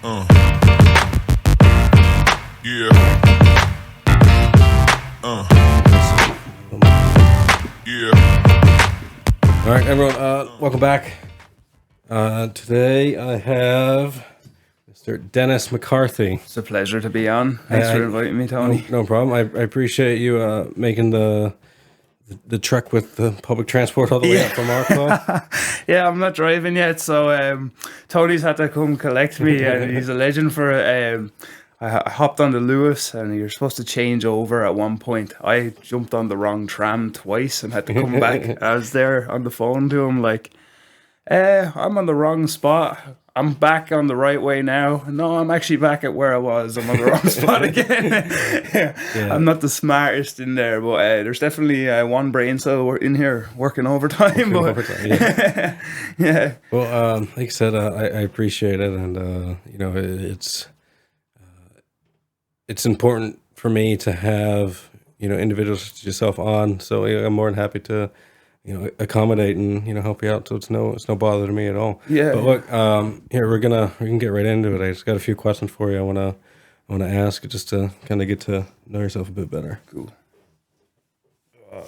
Yeah. Yeah. All right, everyone. Welcome back. Today I have Mr. Denis McCarthy. It's a pleasure to be on. Thanks for inviting me, Tony. No problem. I appreciate you making the trek with the public transport all the way up from our club. Yeah, I'm not driving yet, so Tony's had to come collect me, and he's a legend for it. I hopped on the Lewis, and you're supposed to change over at one point. I jumped on the wrong tram twice and had to come back. I was there on the phone to him like, I'm on the wrong spot. I'm back on the right way now. No, I'm actually back at where I was. I'm on the wrong spot again. Yeah. I'm not the smartest in there, but there's definitely one brain cell in here working overtime. Yeah. Yeah. Well, like I said, I appreciate it, and it's important for me to have individuals such as yourself on. So I'm more than happy to accommodate and help you out. So it's no bother to me at all. Yeah. But look, here we can get right into it. I just got a few questions for you. I wanna ask just to kind of get to know yourself a bit better. Cool. I'm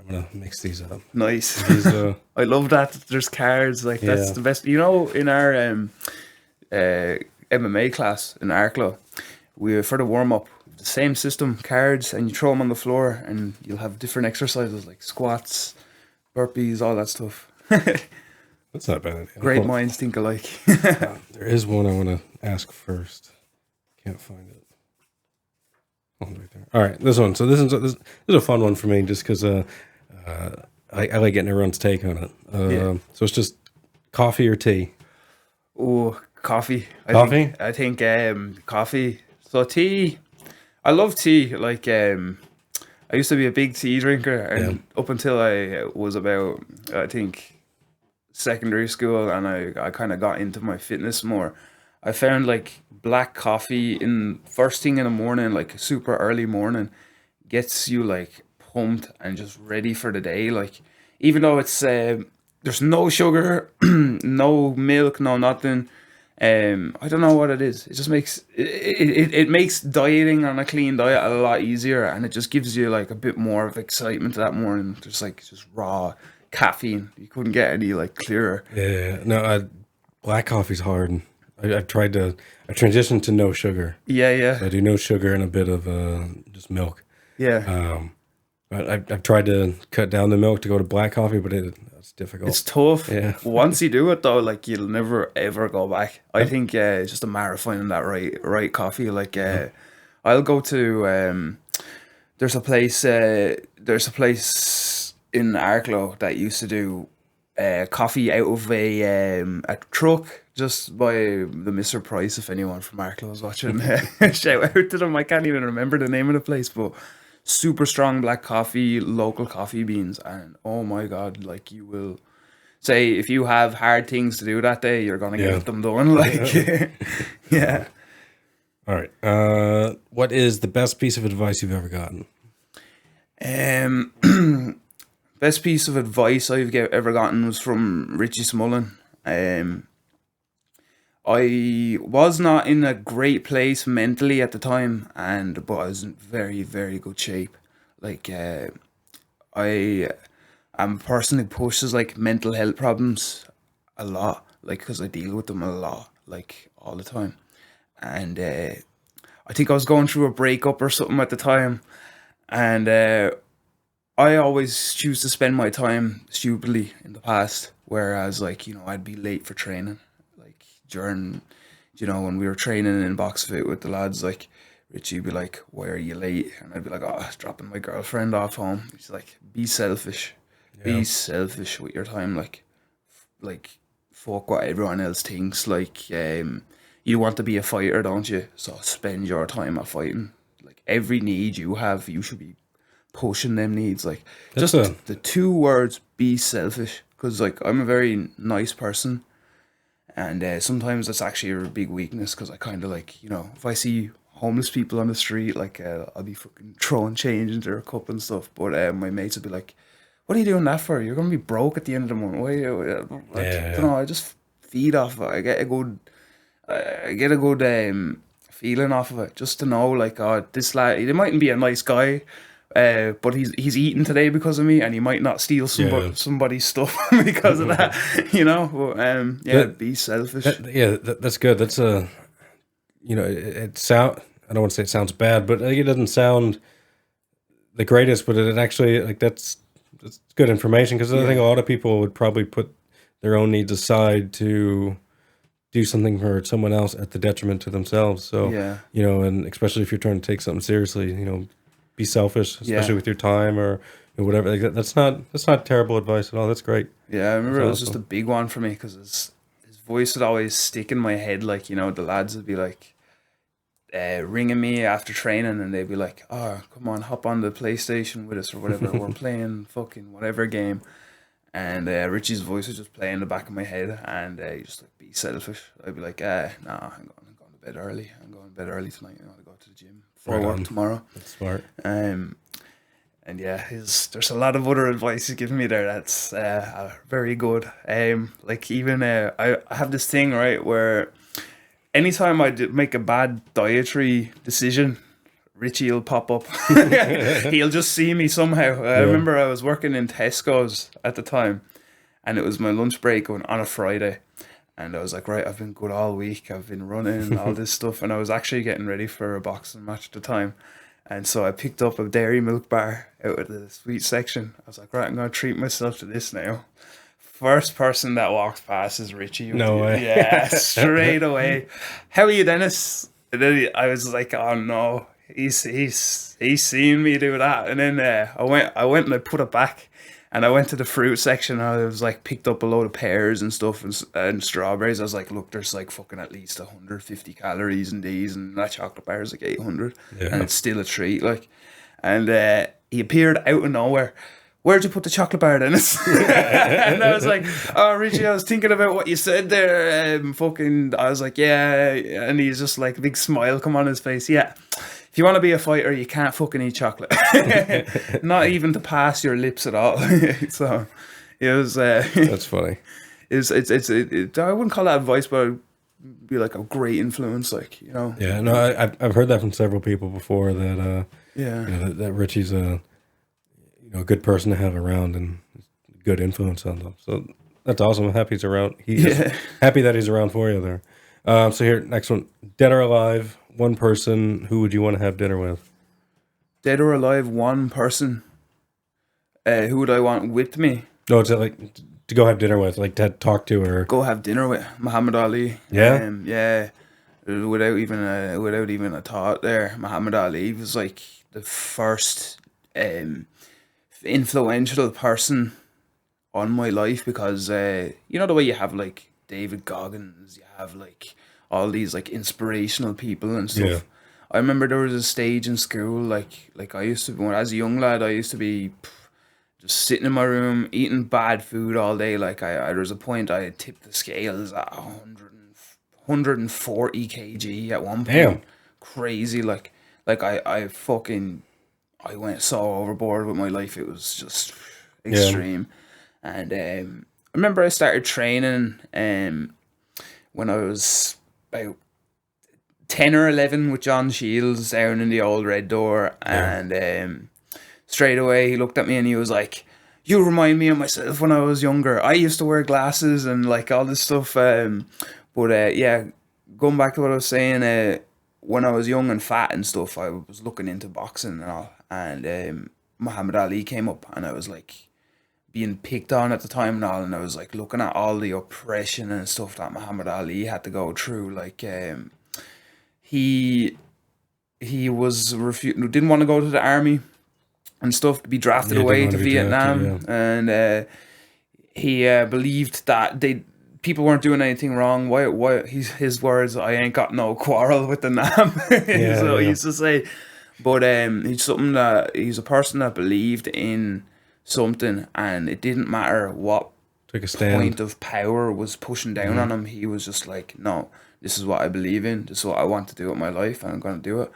gonna mix these up. Nice. These, I love that. There's cards like that's the best. In our MMA class in our club, we for the warm up. The same system, cards, and you throw them on the floor, and you'll have different exercises like squats, burpees, all that stuff. That's not a bad idea. Great minds think alike. There is one I want to ask first. Can't find it. Oh, right there. All right, this one. So this is a fun one for me, just because I like getting everyone's take on it. So it's just coffee or tea. Oh, coffee. I think coffee. So tea. I love tea. Like I used to be a big tea drinker, and up until I was about, I think, secondary school, and I kind of got into my fitness more. I found like black coffee in first thing in the morning, like super early morning, gets you like pumped and just ready for the day. Like even though it's there's no sugar, no milk, no nothing. I don't know what it is. It just makes it makes dieting on a clean diet a lot easier, and it just gives you like a bit more of excitement that morning. Just raw caffeine. You couldn't get any like clearer. Yeah, no, black coffee's hard. I transitioned to no sugar. Yeah. So I do no sugar and a bit of just milk. Yeah. But I've tried to cut down the milk to go to black coffee, but it's difficult. It's tough. Yeah. Once you do it though, like you'll never ever go back. I think it's just a matter of finding that right coffee. Like I'll go to there's a place in Arklow that used to do coffee out of a truck just by the Mr. Price. If anyone from Arklow is watching, shout out to them. I can't even remember the name of the place, but super strong black coffee, local coffee beans, and oh my god, like you will say if you have hard things to do that day, you're gonna get them done. Like yeah. All right. What is the best piece of advice you've ever gotten? Best piece of advice I've ever gotten was from Richie Smullen. I was not in a great place mentally at the time, but I was in very, very good shape. Like, I am a person who pushes like mental health problems a lot, like because I deal with them a lot, like all the time. And I think I was going through a breakup or something at the time, and I always choose to spend my time stupidly in the past, whereas like I'd be late for training. During, when we were training in box fit with the lads, like Richie would be like, "Why are you late?" And I'd be like, "Oh, dropping my girlfriend off home." He's like, "Be selfish, be selfish with your time. Like, fuck what everyone else thinks. Like, you want to be a fighter, don't you? So spend your time at fighting. Like every need you have, you should be pushing them needs. Like just the two words, be selfish. Because like I'm a very nice person. And sometimes that's actually a big weakness because I kind of like, if I see homeless people on the street, like I'll be fucking throwing change into their cup and stuff. But my mates would be like, "What are you doing that for? You're going to be broke at the end of the month." I don't know, I just feed off of it. I get a good feeling off of it, just to know like, oh, this lad, he mightn't be a nice guy, but he's eating today because of me, and he might not steal somebody's stuff because of that, you know. But be selfish. That's good. That's a, you know, it sound. I don't want to say it sounds bad, but it doesn't sound the greatest. But it actually, like, that's good information, because I think a lot of people would probably put their own needs aside to do something for someone else at the detriment to themselves. So, you know, and especially if you're trying to take something seriously, you know, be selfish, especially with your time or whatever. Like that's not terrible advice at all. That's great. Yeah, I remember it was just a big one for me, because his voice would always stick in my head. Like, you know, the lads would be like ringing me after training, and they'd be like, "Oh, come on, hop on the PlayStation with us or whatever. We're playing fucking whatever game." And Richie's voice would just play in the back of my head, and he just like, be selfish. I'd be like, nah, I'm going to bed early. I'm going to bed early tonight. I want to go to the gym before work tomorrow. That's smart. And yeah, there's a lot of other advice he's given me there that's very good. Like even I have this thing, right, where anytime I make a bad dietary decision, Richie will pop up. He'll just see me somehow. I remember I was working in Tesco's at the time, and it was my lunch break on a Friday, and I was like, right, I've been good all week. I've been running all this stuff, and I was actually getting ready for a boxing match at the time. And so I picked up a dairy milk bar out of the sweet section. I was like, right, I'm going to treat myself to this now. First person that walks past is Richie. No way. Yeah, straight away. How are you, Dennis? And then I was like, oh no. He's seen me do that, and then I went and I put it back, and I went to the fruit section, and I was like, picked up a load of pears and stuff, and strawberries. I was like, look, there's like fucking at least 150 calories in these, and that chocolate bar is like 800, and it's still a treat, like. And he appeared out of nowhere. Where'd you put the chocolate bar, Dennis? And I was like, oh, Richie, I was thinking about what you said there. I was like, yeah. And he's just like, a big smile come on his face. Yeah. If you want to be a fighter, you can't fucking eat chocolate. Not even to pass your lips at all. So it was... That's funny. It's I wouldn't call that advice, but it'd be like a great influence, like, you know. Yeah, no, I've heard that from several people before, that you know, that Richie's a good person to have around and good influence on them. So that's awesome. I'm happy he's around. Happy that he's around for you there. So here, next one, dead or alive, one person, who would you want to have dinner with? Dead or alive, one person. Who would I want with me? No, it's like to go have dinner with, like to talk to, or go have dinner with Muhammad Ali. Yeah, yeah. Without even a thought there, Muhammad Ali was like the first influential person on my life, because you know the way you have like David Goggins, you have like all these like inspirational people and stuff. Yeah. I remember there was a stage in school, like I used to be, as a young lad, I used to be just sitting in my room eating bad food all day. Like there was a point I had tipped the scales at 140 kg at one point. Damn. Crazy, like I went so overboard with my life. It was just extreme. Yeah. And I remember I started training when I was about 10 or 11 with John Shields down in the old Red Door. Yeah. And straight away he looked at me and he was like, you remind me of myself when I was younger. I used to wear glasses and like all this stuff. But yeah, going back to what I was saying, when I was young and fat and stuff, I was looking into boxing and all. And Muhammad Ali came up, and I was like being picked on at the time and all, and I was like looking at all the oppression and stuff that Muhammad Ali had to go through. Like he was didn't want to go to the army and stuff, to be drafted away to Vietnam, and he believed that people weren't doing anything wrong. Why his words, I ain't got no quarrel with the Nam. So he used to say. But he's a person that believed in something, and it didn't matter what point of power was pushing down on him. He was just like, no, this is what I believe in. This is what I want to do with my life, and I'm going to do it.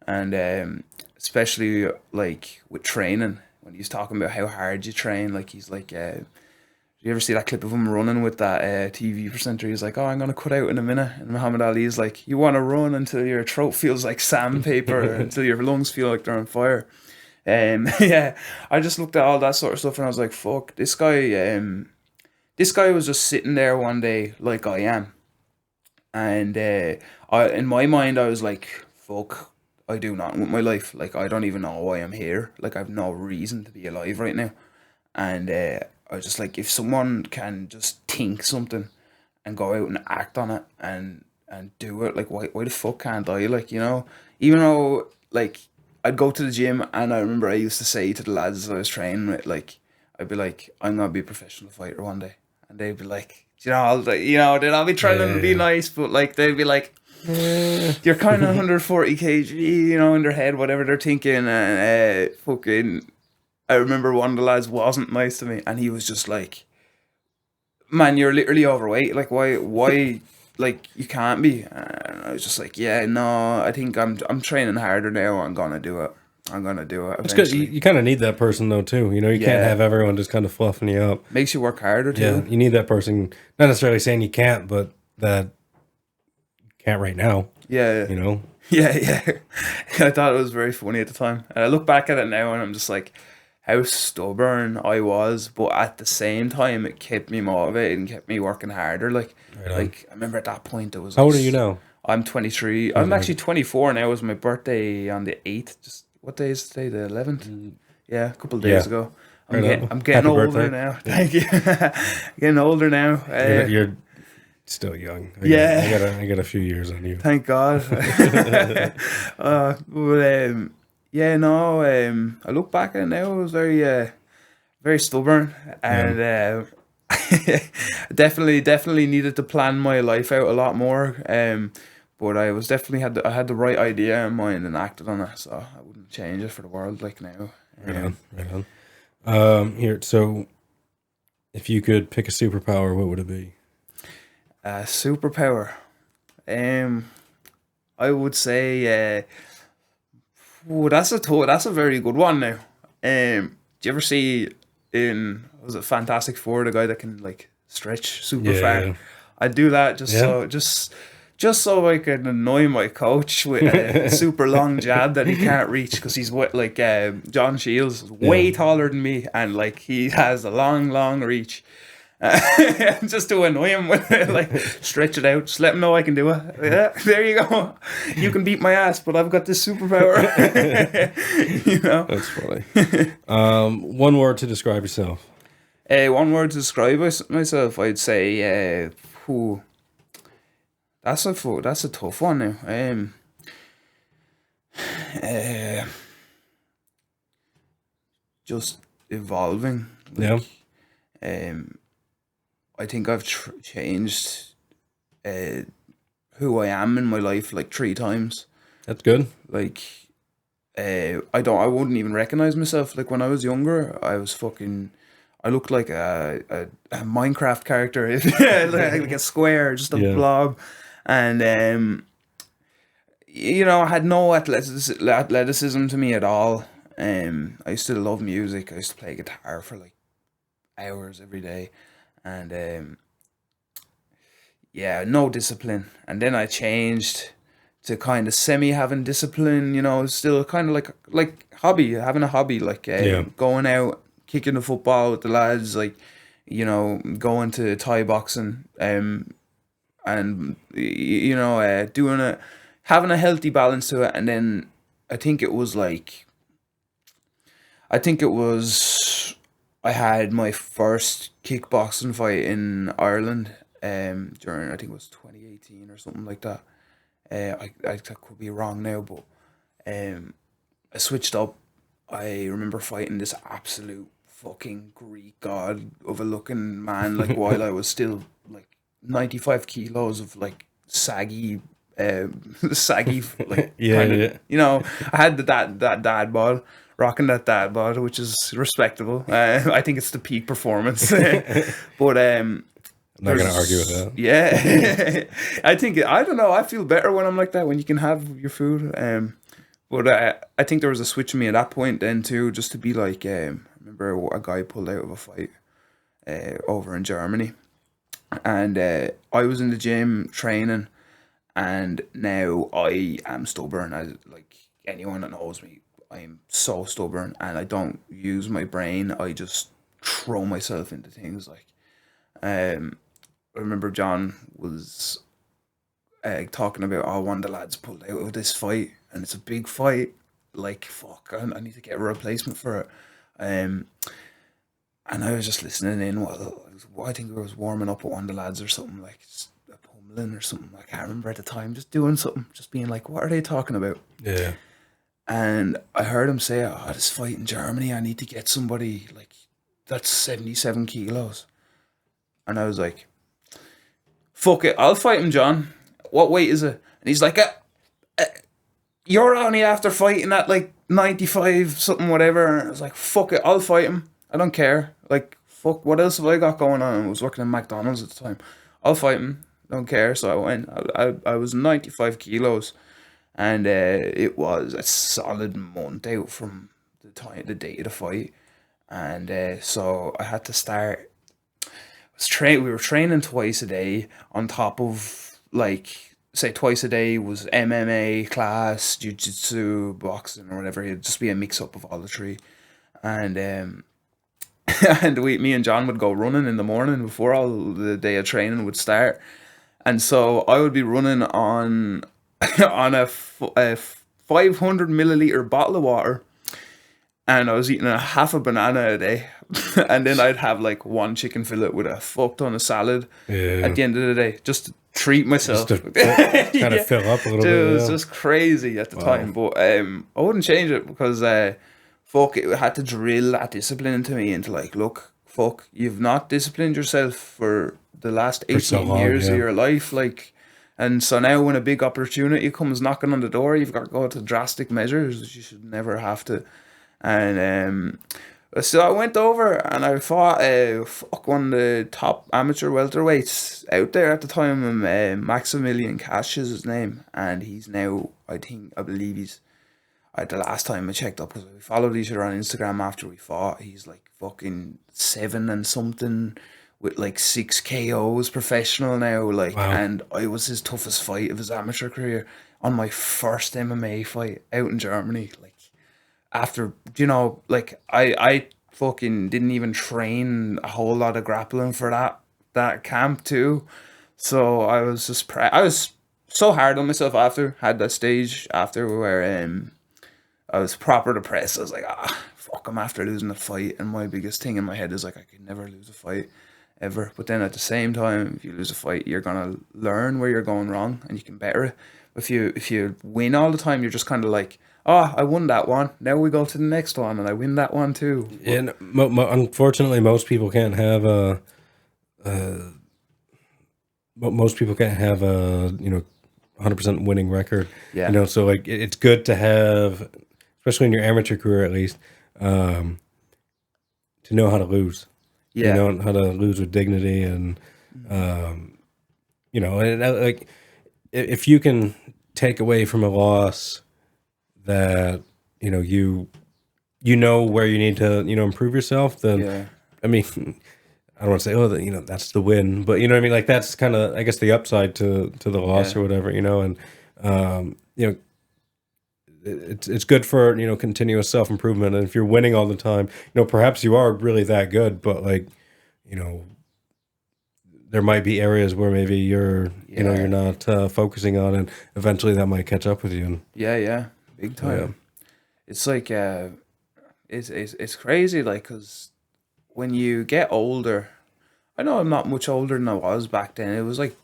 And especially like with training, when he's talking about how hard you train, like he's like, you ever see that clip of him running with that TV presenter? He's like, "Oh, I'm gonna cut out in a minute," and Muhammad Ali's like, "You want to run until your throat feels like sandpaper, until your lungs feel like they're on fire." Yeah, I just looked at all that sort of stuff and I was like, "Fuck, this guy." This guy was just sitting there one day like I am, and in my mind, I was like, "Fuck, I do nothing with my life. Like, I don't even know why I'm here. Like, I have no reason to be alive right now." And I was just like, if someone can just think something and go out and act on it and do it, like, why the fuck can't I? Like, you know, even though, like, I'd go to the gym and I remember I used to say to the lads I was training with, like, I'd be like, I'm gonna be a professional fighter one day, and they'd be like, you know, they'd all be trying to be nice, but like they'd be like, you're kind of 140 kg, you know, in their head, whatever they're thinking, and fucking. I remember one of the lads wasn't nice to me, and he was just like, "Man, you're literally overweight. Like, why, like, you can't be." And I was just like, "Yeah, no, I think I'm training harder now. I'm gonna do it. I'm gonna do it." It's good. You kind of need that person though too. You know, you can't have everyone just kind of fluffing you up. Makes you work harder too. Yeah, you need that person. Not necessarily saying you can't, but that you can't right now. Yeah, you know. Yeah. I thought it was very funny at the time, and I look back at it now, and I'm just like, how stubborn I was, but at the same time, it kept me motivated and kept me working harder. Like, I remember at that point, it was. How old are you now? I'm 23. I'm actually 24 now. It was my birthday on the 8th. Just what day is today? The 11th. Yeah, a couple of days ago. I'm getting older now. Thank you. Getting older now. You're still young. I got a few years on you. Thank God. Yeah, no. I look back at it now. I was very stubborn, and definitely needed to plan my life out a lot more. But I was definitely I had the right idea in mind and acted on it, so I wouldn't change it for the world. Like now. Right on. Here, so if you could pick a superpower, what would it be? Superpower. I would say. That's a very good one now. Do you ever see was it Fantastic Four, the guy that can like stretch super far? I'd do that just so I can annoy my coach with a super long jab that he can't reach, because he's like John Shields is way taller than me, and like he has a long reach. Just to annoy him with it, like stretch it out, just let him know I can do it. Yeah, there you go. You can beat my ass, but I've got this superpower. You know, that's funny. One word to describe yourself. One word to describe myself, I'd say, that's a tough one now. Just evolving. Like, I think I've changed who I am in my life like 3 times. That's good. Like, I wouldn't even recognize myself. Like when I was younger, I looked like a Minecraft character, like a square, just a blob, and you know, I had no athleticism to me at all. I used to love music. I used to play guitar for like hours every day. And no discipline. And then I changed to kind of semi having discipline, you know, still kind of like having a hobby, like going out, kicking the football with the lads, like, you know, going to Thai boxing, and you know, doing it, having a healthy balance to it. And then I think it was I had my first kickboxing fight in Ireland during, I think it was 2018 or something like that. I could be wrong now, but I switched up. I remember fighting this absolute fucking Greek god of a looking man, like while I was still like 95 kilos of like saggy like you know, I had that dad bod. Rocking that dad bod, which is respectable. I think it's the peak performance. But I'm not going to argue with that. Yeah. I don't know. I feel better when I'm like that, when you can have your food. But I think there was a switch in me at that point then too, just to be like, I remember a guy pulled out of a fight. over in Germany. And I was in the gym training, and now I am stubborn. Like anyone that knows me, I'm so stubborn, and I don't use my brain. I just throw myself into things. Like, I remember John was talking about, oh, one of the lads pulled out of this fight, and it's a big fight. Like, fuck, I need to get a replacement for it. Um, and I was just listening in while I think I was warming up with one of the lads or something, like just a pummeling or something. I can't remember at the time. Just doing something, just being like, what are they talking about? Yeah. And I heard him say, oh, this fight in Germany, I need to get somebody like that's 77 kilos. And I was like, fuck it, I'll fight him, John. What weight is it? And he's like, you're only after fighting at like 95 something whatever. And I was like, fuck it, I'll fight him. I don't care. Like, fuck, what else have I got going on? I was working in McDonald's at the time. I'll fight him. Don't care. So I went. I was 95 kilos, and it was a solid month out from the date of the fight, and so I had to start. We were training twice a day on top of, like, say twice a day was MMA class, jiu-jitsu, boxing or whatever. It'd just be a mix up of all the three, and and me and John would go running in the morning before all the day of training would start, and so I would be running on on a 500 milliliter bottle of water, and I was eating a half a banana a day, and then I'd have like one chicken fillet with a fuck ton of salad at the end of the day, just to treat myself. Just to kind of fill up a little bit. It was just crazy at the time, but I wouldn't change it because fuck, it had to drill that discipline into me, into like, look, fuck, you've not disciplined yourself for the last 18 years of your life, like, and so now when a big opportunity comes knocking on the door, you've got to go to drastic measures which you should never have to. And so I went over and I fought one of the top amateur welterweights out there at the time. Maximilian Cash is his name, and he's now, I believe he's, the last time I checked up, because we followed each other on Instagram after we fought, he's like fucking 7 and something with like 6 KOs professional now, like, and I was his toughest fight of his amateur career on my first MMA fight out in Germany. Like, after, you know, like I fucking didn't even train a whole lot of grappling for that camp too, so I was just I was so hard on myself after, had that stage after where I was proper depressed. I was like, fuck, I'm after losing a fight, and my biggest thing in my head is like, I could never lose a fight ever. But then at the same time, if you lose a fight, you're gonna learn where you're going wrong and you can better it. If you win all the time, you're just kind of like, oh, I won that one, now we go to the next one and I win that one too. And unfortunately, most people can't have a 100% winning record. Yeah. You know, so like it's good to have, especially in your amateur career at least, to know how to lose. Yeah. You know how to lose with dignity, and you know, and like if you can take away from a loss that, you know, you know where you need to, you know, improve yourself, then I mean, I don't want to say, oh, you know, that's the win, but you know what I mean? Like, that's kind of, I guess, the upside to the loss or whatever, you know, and you know, it's good for, you know, continuous self-improvement. And if you're winning all the time, you know, perhaps you are really that good, but like, you know, there might be areas where maybe you're, you know, you're not focusing on, and eventually that might catch up with you. And big time. It's like it's crazy, like, because when you get older, I know I'm not much older than I was back then. It was like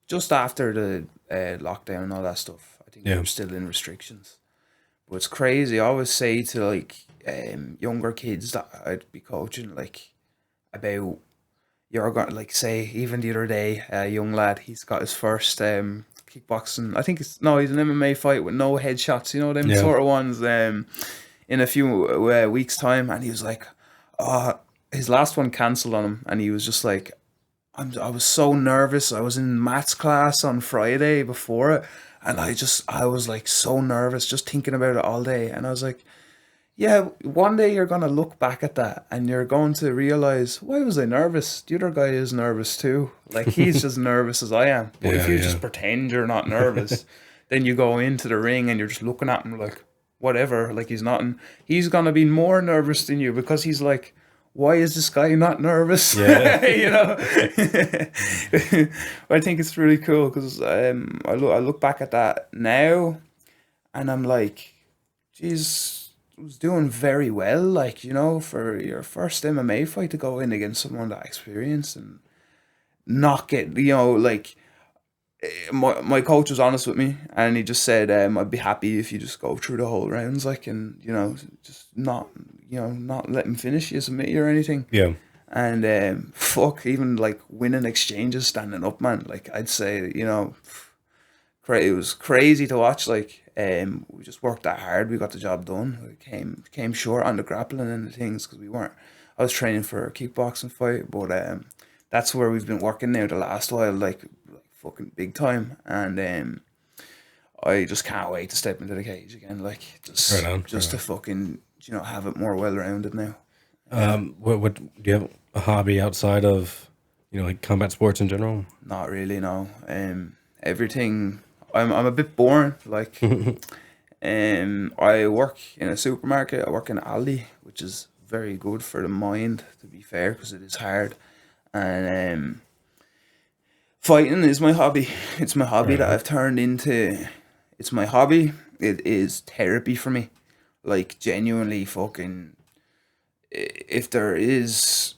just after the lockdown and all that stuff. I think we were still in restrictions, but it's crazy. I always say to like younger kids that I'd be coaching, like, about, you're going, like, say even the other day, a young lad, he's got his first kickboxing, I think he's an MMA fight with no headshots, you know, them sort of ones, in a few weeks time, and he was like, his last one cancelled on him, and he was just like, I was so nervous. I was in maths class on Friday before it, and I was like so nervous just thinking about it all day, and I was like, yeah, one day you're gonna look back at that and you're going to realize, why was I nervous? The other guy is nervous too. Like, he's just nervous as I am. But if Yeah, you yeah. just pretend you're not nervous, then you go into the ring and you're just looking at him like, whatever, like he's not. He's gonna be more nervous than you because he's like, why is this guy not nervous? Yeah. You know. I think it's really cool because I look back at that now, and I'm like, geez, was doing very well. Like, you know, for your first MMA fight to go in against someone that experienced and not get, you know, like, my coach was honest with me and he just said, I'd be happy if you just go through the whole rounds, like, and, you know, just not, you know, not let him finish you, submit you or anything. Yeah. And fuck, even like winning exchanges standing up, man, like, I'd say, you know, it was crazy to watch. Like, we just worked that hard, we got the job done. We came short on the grappling and the things because we weren't, I was training for a kickboxing fight, but that's where we've been working now the last while, like fucking big time. And I just can't wait to step into the cage again, like, just Right on, to fucking, you know, have it more well rounded now. What do you have a hobby outside of, you know, like combat sports in general? Not really, no. Everything, I'm a bit boring, like. I work in a supermarket, I work in Aldi, which is very good for the mind, to be fair, because it is hard. And fighting is my hobby. It's my hobby that I've turned into. It's my hobby. It is therapy for me. Like, genuinely fucking. If there is,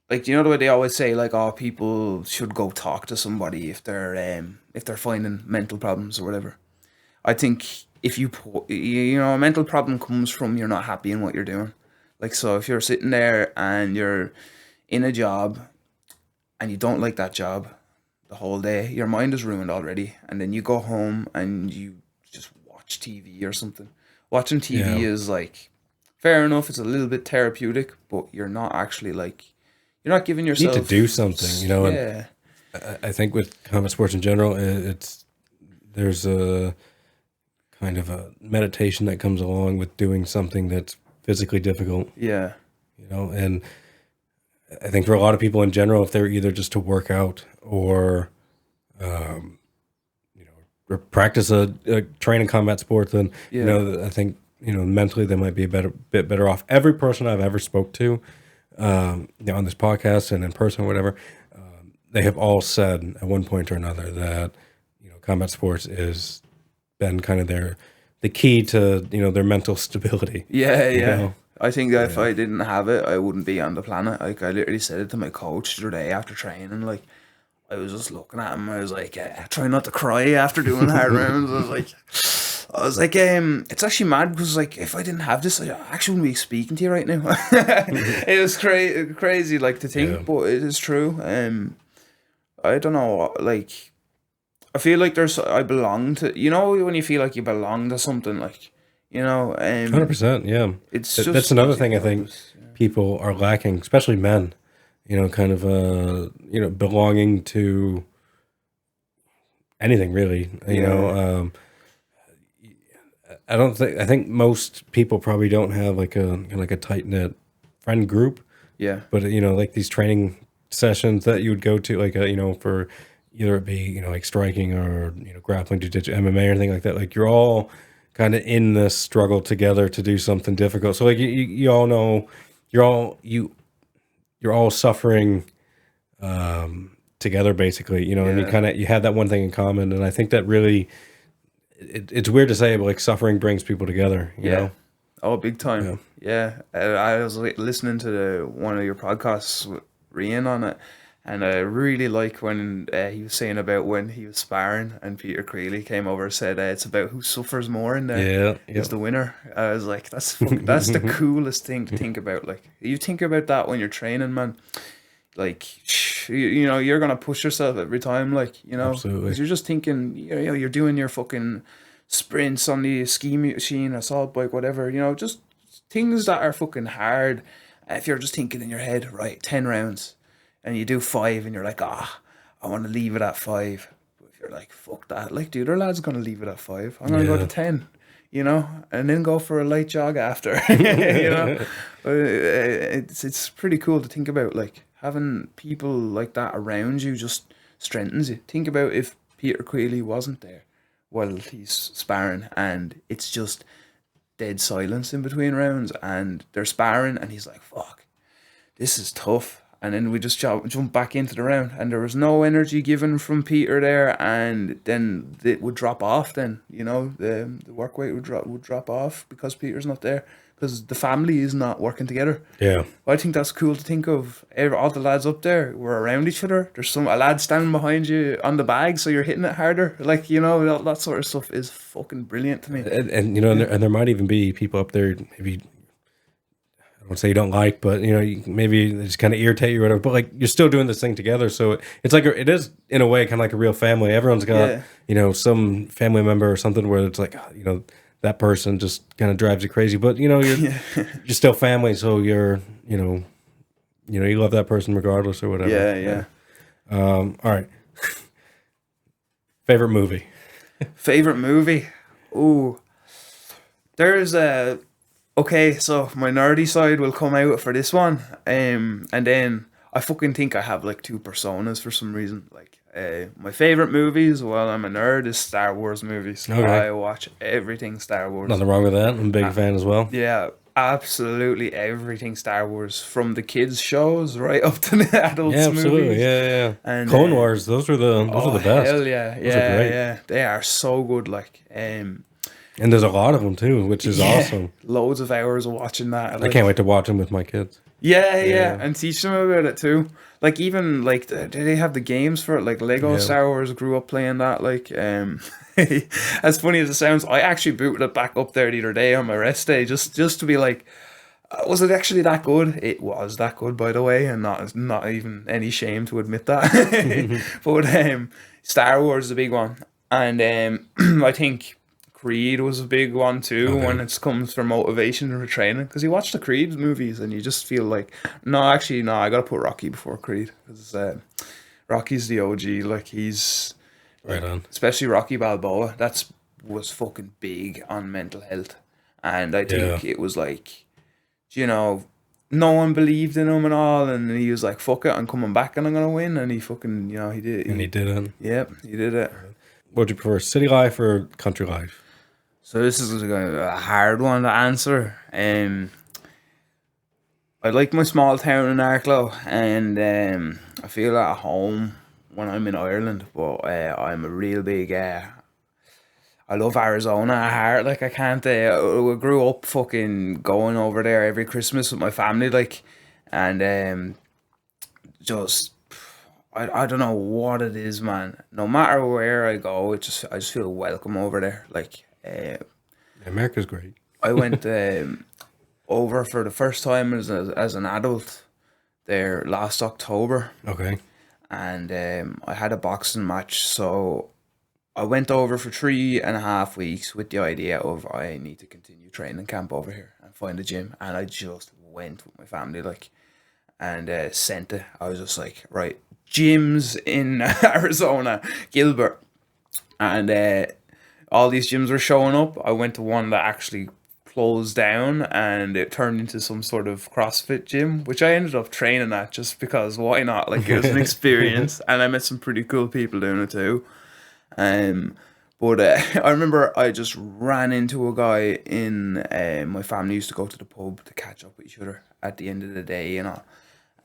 like, you know the way they always say, like, oh, people should go talk to somebody if they're finding mental problems or whatever. I think if you know, a mental problem comes from you're not happy in what you're doing. Like, so if you're sitting there and you're in a job and you don't like that job the whole day, your mind is ruined already. And then you go home and you just watch TV or something. Watching TV is like, fair enough, it's a little bit therapeutic, but you're not actually, like, you're not giving yourself. You need to do something, you know. Yeah. And I think with combat sports in general, there's a kind of a meditation that comes along with doing something that's physically difficult. Yeah. You know, and I think for a lot of people in general, if they're either just to work out or, you know, or practice a train in combat sport, then, you know, I think, you know, mentally they might be bit better off. Every person I've ever spoke to, you know, on this podcast and in person or whatever, they have all said at one point or another that, you know, combat sports is been kind of the key to, you know, their mental stability. Yeah, you yeah. know? I think that if I didn't have it, I wouldn't be on the planet. Like, I literally said it to my coach the other day after training. Like, I was just looking at him. I was like, try not to cry after doing hard rounds. I was like, it's actually mad because, like, if I didn't have this, I actually wouldn't be speaking to you right now. It was crazy, like, to think, but it is true. I don't know, like, I feel like I belong to, you know, when you feel like you belong to something, like, you know, 100%, yeah. It's that's another thing I think people are lacking, especially men. You know, kind of you know, belonging to anything really. You know, I think most people probably don't have like a tight knit friend group. Yeah. But you know, like these training sessions that you would go to, like you know, for either it be, you know, like striking or, you know, grappling, jiu-jitsu, MMA or anything like that. Like, you're all kind of in this struggle together to do something difficult. So like you all know you're all suffering together basically, you know, and you have that one thing in common. And I think that really it's weird to say, but like suffering brings people together, you know? Oh, big time. Yeah. I was listening to one of your podcasts with Rian on it. And I really like when he was saying about when he was sparring and Peter Creeley came over and said it's about who suffers more in there is the winner. I was like, that's the coolest thing to think about. Like, you think about that when you're training, man. Like, you know, you're going to push yourself every time, like, you know. Absolutely. 'Cause you're just thinking, you know, you're doing your fucking sprints on the ski machine, assault bike, whatever, you know, just things that are fucking hard. If you're just thinking in your head, right, 10 rounds. And you do 5 and you're like, I want to leave it at 5. But if you're like, fuck that, like, the other lad's going to leave it at 5. I'm going to go to 10. you know, and then go for a light jog after, you know. It's pretty cool to think about, like, having people like that around you just strengthens you. Think about if Peter Queally wasn't there while he's sparring, and it's just dead silence in between rounds, and they're sparring, and he's like, fuck, this is tough. And then we just jump back into the round, and there was no energy given from Peter there, and then it would drop off. Then, you know, the work weight would drop off because Peter's not there, because the family is not working together. Yeah. I think that's cool to think of. All the lads up there were around each other. There's a lad standing behind you on the bag, so you're hitting it harder. Like, you know, that sort of stuff is fucking brilliant to me. And you know, and there might even be people up there, maybe, I don't say you don't like, but, you know, maybe they just kind of irritate you or whatever, but like, you're still doing this thing together. So it's like, it is in a way kind of like a real family. Everyone's got, you know, some family member or something where it's like, you know, that person just kind of drives you crazy, but, you know, you're still family. So you're, you know, you love that person regardless or whatever. Yeah. All right. Favorite movie? Favorite movie? Ooh. There's a... Okay, so my nerdy side will come out for this one. And then I fucking think I have like two personas for some reason. Like, my favorite movies, well, I'm a nerd, is Star Wars movies. Okay. I watch everything Star Wars. Nothing wrong with that. I'm a big fan as well. Yeah, absolutely everything Star Wars, from the kids shows right up to the adults. Yeah, absolutely. Movies. Yeah. And Clone Wars, those are the best. Hell yeah, those are great. Yeah, they are so good. Like, and there's a lot of them too, which is awesome. Loads of hours of watching that. Like, I can't wait to watch them with my kids. Yeah, and teach them about it too. Like, even like, they have the games for it. Like Lego Star Wars, grew up playing that. Like, as funny as it sounds, I actually booted it back up there the other day on my rest day, just to be like, was it actually that good? It was that good, by the way, and not even any shame to admit that. But Star Wars is a big one, and I think Creed was a big one too, when it comes for motivation and training, because you watch the Creed movies and you just feel like, no, I gotta put Rocky before Creed, because Rocky's the OG. Like, he's right on. Especially Rocky Balboa, was fucking big on mental health, and I think it was like, you know, no one believed in him and all, and he was like, fuck it, I'm coming back and I'm gonna win, and he fucking, you know, he did. And he did it. Yep, he did it. What would you prefer, city life or country life? So this is a hard one to answer. I like my small town in Arklow, and I feel at home when I'm in Ireland. But I'm a real big. I love Arizona at heart. Like, I can't. I grew up fucking going over there every Christmas with my family. Like, and just. I don't know what it is, man. No matter where I go, I just feel welcome over there. Like, America's great. I went over for the first time as an adult there last October. Okay. And I had a boxing match, so I went over for 3.5 weeks with the idea of, I need to continue training camp over here and find a gym. And I just went with my family, like, and sent it. I was just like, right, gyms in Arizona, Gilbert, and all these gyms were showing up. I went to one that actually closed down, and it turned into some sort of CrossFit gym, which I ended up training at just because, why not? Like, it was an experience, and I met some pretty cool people doing it too. But I remember I just ran into a guy in my family used to go to the pub to catch up with each other at the end of the day, you know.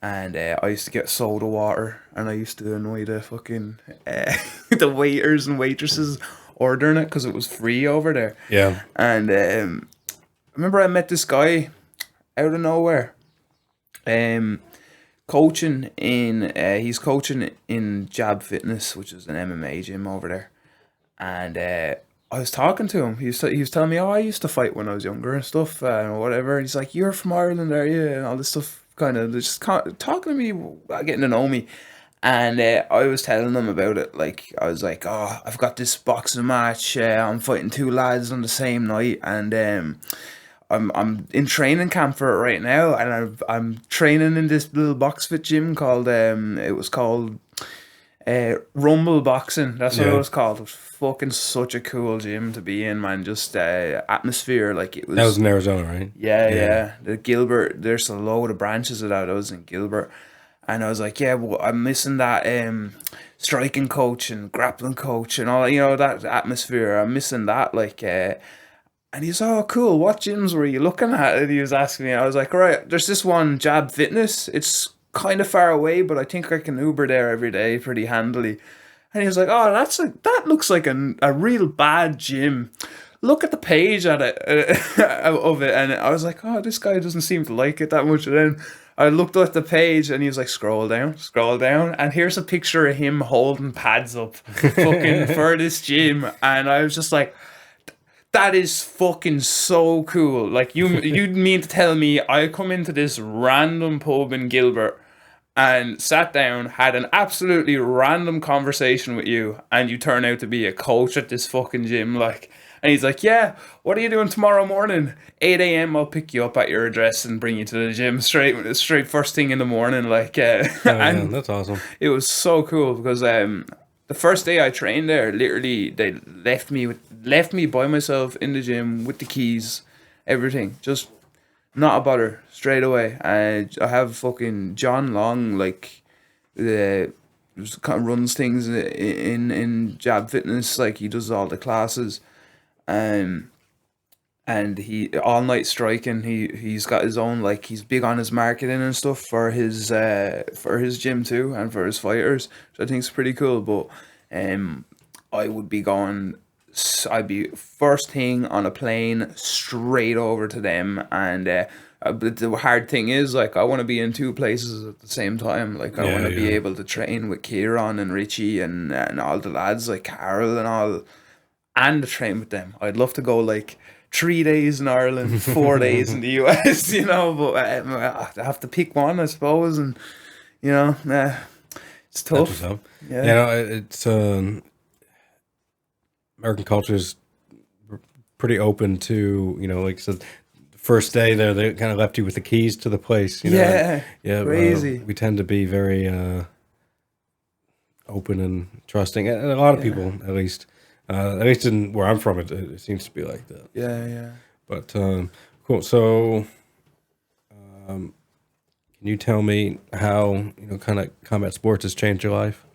And I used to get soda water, and I used to annoy the fucking the waiters and waitresses ordering it because it was free over there. Yeah. And I remember I met this guy out of nowhere, coaching in he's coaching in Jab Fitness, which is an MMA gym over there. And I was talking to him. He was telling me, oh, I used to fight when I was younger and stuff, and whatever. And he's like, you're from Ireland, are you? And all this stuff. Kind of just talking to me, getting to know me, and I was telling them about it. Like, I was like, oh, I've got this boxing match. I'm fighting 2 lads on the same night, and I'm in training camp for it right now, and I'm training in this little box fit gym called it was called Rumble Boxing, that's what Yeah. it was called. It was fucking such a cool gym to be in, man. Just atmosphere, like it was. That was in Arizona, right? Yeah. The Gilbert, there's a load of branches of that. I was in Gilbert, and I was like, yeah, well, I'm missing that striking coach and grappling coach and all, that atmosphere. I'm missing that, like. And he's, oh, cool. What gyms were you looking at? And he was asking me. I was like, all right, there's this one, Jab Fitness. It's kind of far away, but I think I can Uber there every day pretty handily. And he was like, oh, that looks like a real bad gym. Look at the page at it of it. And I was like, oh, this guy doesn't seem to like it that much. And then I looked at the page and he was like, scroll down. And here's a picture of him holding pads up fucking for this gym. And I was just like, that is fucking so cool. Like, you mean to tell me I come into this random pub in Gilbert and sat down, had an absolutely random conversation with you, and you turn out to be a coach at this fucking gym, like. And he's like, yeah, what are you doing tomorrow morning? 8 a.m. I'll pick you up at your address and bring you to the gym straight first thing in the morning, like. Oh, and yeah, that's awesome. it was so cool because the first day I trained there, literally they left me by myself in the gym with the keys, everything, just not a bother, straight away. I have fucking John Long, like, just kind of runs things in Jab Fitness, like he does all the classes, and he all night striking. He's got his own, like, he's big on his marketing and stuff for his gym too, and for his fighters, which I think is pretty cool. But I would be going. I'd be first thing on a plane straight over to them, and but the hard thing is, like, I want to be in two places at the same time. Like, I want to be able to train with Kieran and Richie and all the lads, like Carol and all, and to train with them. I'd love to go like 3 days in Ireland, 4 days in the US, but I have to pick one, I suppose, and it's tough. Yeah, it's American culture is pretty open to, like I said, the first day there, they kind of left you with the keys to the place. Yeah, crazy. We tend to be very open and trusting, and a lot of people, at least in where I'm from, it seems to be like that. Yeah. But cool. So, can you tell me how kind of combat sports has changed your life?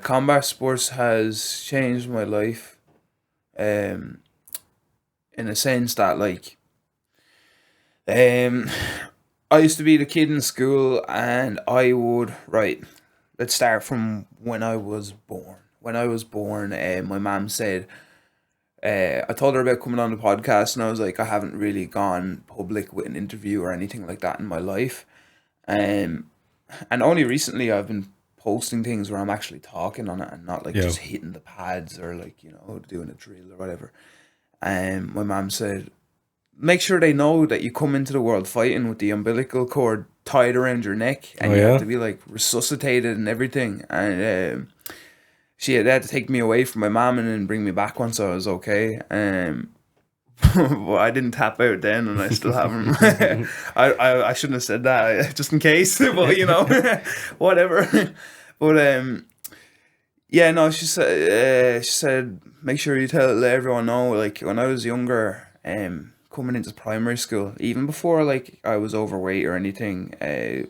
Combat sports has changed my life, in a sense that, like, I used to be the kid in school, and I would, let's start from when I was born. When I was born, my mom said, I told her about coming on the podcast, and I was like, I haven't really gone public with an interview or anything like that in my life. And only recently I've been posting things where I'm actually talking on it and not like just hitting the pads or like, doing a drill or whatever. And my mom said, make sure they know that you come into the world fighting with the umbilical cord tied around your neck, and you have to be like resuscitated and everything. And she had to take me away from my mom and then bring me back once I was okay. Well, I didn't tap out then, and I still haven't. I shouldn't have said that, just in case. But whatever. But she said make sure you let everyone know. Like, when I was younger, coming into primary school, even before like I was overweight or anything,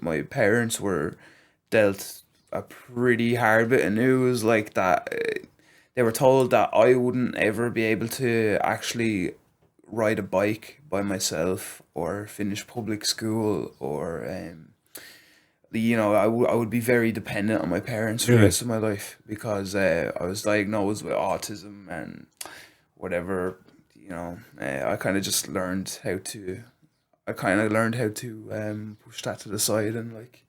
my parents were dealt a pretty hard bit of news, like that. They were told that I wouldn't ever be able to actually ride a bike by myself or finish public school, or I would be very dependent on my parents for the rest of my life, because I was diagnosed with autism and whatever. I kind of just learned how to push that to the side, and like,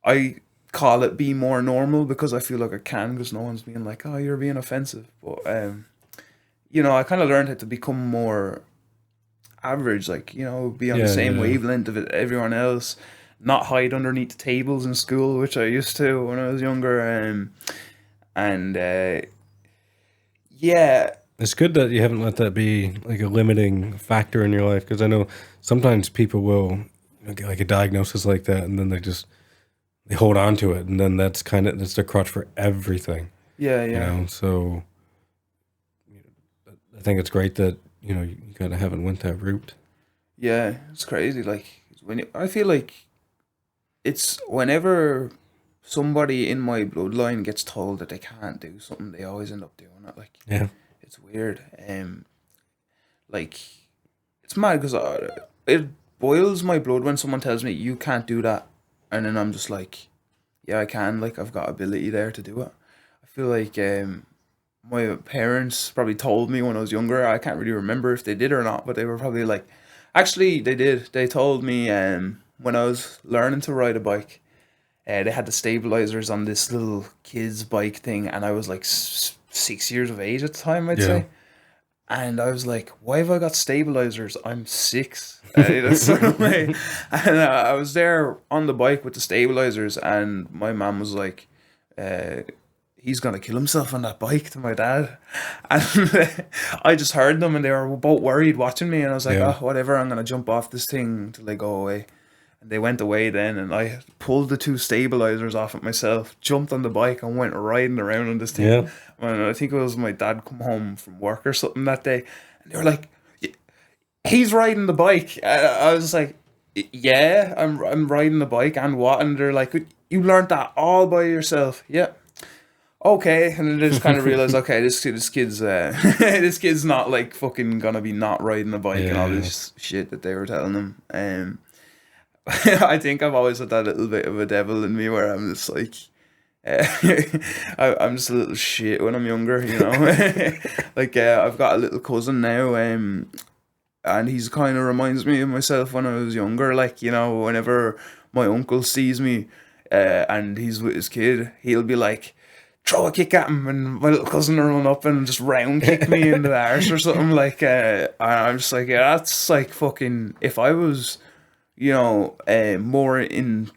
I call it be more normal, because I feel like I can, because no one's being like, oh, you're being offensive. But I kind of learned how to become more average, like, be on the same wavelength of everyone else, not hide underneath the tables in school, which I used to when I was younger. It's good that you haven't let that be like a limiting factor in your life, because I know sometimes people will get like a diagnosis like that, and then they they hold on to it, and then that's their crutch for everything. Yeah, You yeah. know, so I think it's great that you kind of haven't went that route. Yeah, it's crazy. Like I feel like it's whenever somebody in my bloodline gets told that they can't do something, they always end up doing it. Like Yeah, it's weird. Like it's mad because it boils my blood when someone tells me you can't do that, and then I'm just like, yeah, I can. Like I've got ability there to do it. I feel like my parents probably told me when I was younger. I can't really remember if they did or not, but they were probably like, actually, they did. They told me when I was learning to ride a bike, they had the stabilizers on this little kid's bike thing, and I was like 6 years of age at the time, I'd yeah, say. And I was like, why have I got stabilizers? I'm six. That's sort of way. And I was there on the bike with the stabilizers, and my mom was like, uh, he's gonna kill himself on that bike to my dad. And I just heard them and they were both worried watching me, and I was like, yeah, oh, whatever, I'm gonna jump off this thing till they go away. And they went away then, and I pulled the two stabilizers off it myself, jumped on the bike and went riding around on this thing. yeah. And I think it was my dad come home from work or something that day, and they were like, he's riding the bike. I was like, yeah, I'm riding the bike, and what? And they're like, you learned that all by yourself? Yeah. Okay, and then they just kind of realized, okay, this kid's this kid's not like fucking gonna be not riding a bike and all Yeah. this shit that they were telling him. I think I've always had that little bit of a devil in me where I'm just like, uh, I'm just a little shit when I'm younger, you know. Like I've got a little cousin now, and he's kind of reminds me of myself when I was younger. Like, you know, whenever my uncle sees me, and he's with his kid, he'll be like, throw a kick at him, and my little cousin will run up and just round kick me in the arse or something. Like, I'm just like, yeah, that's like fucking. If I was, you know, more in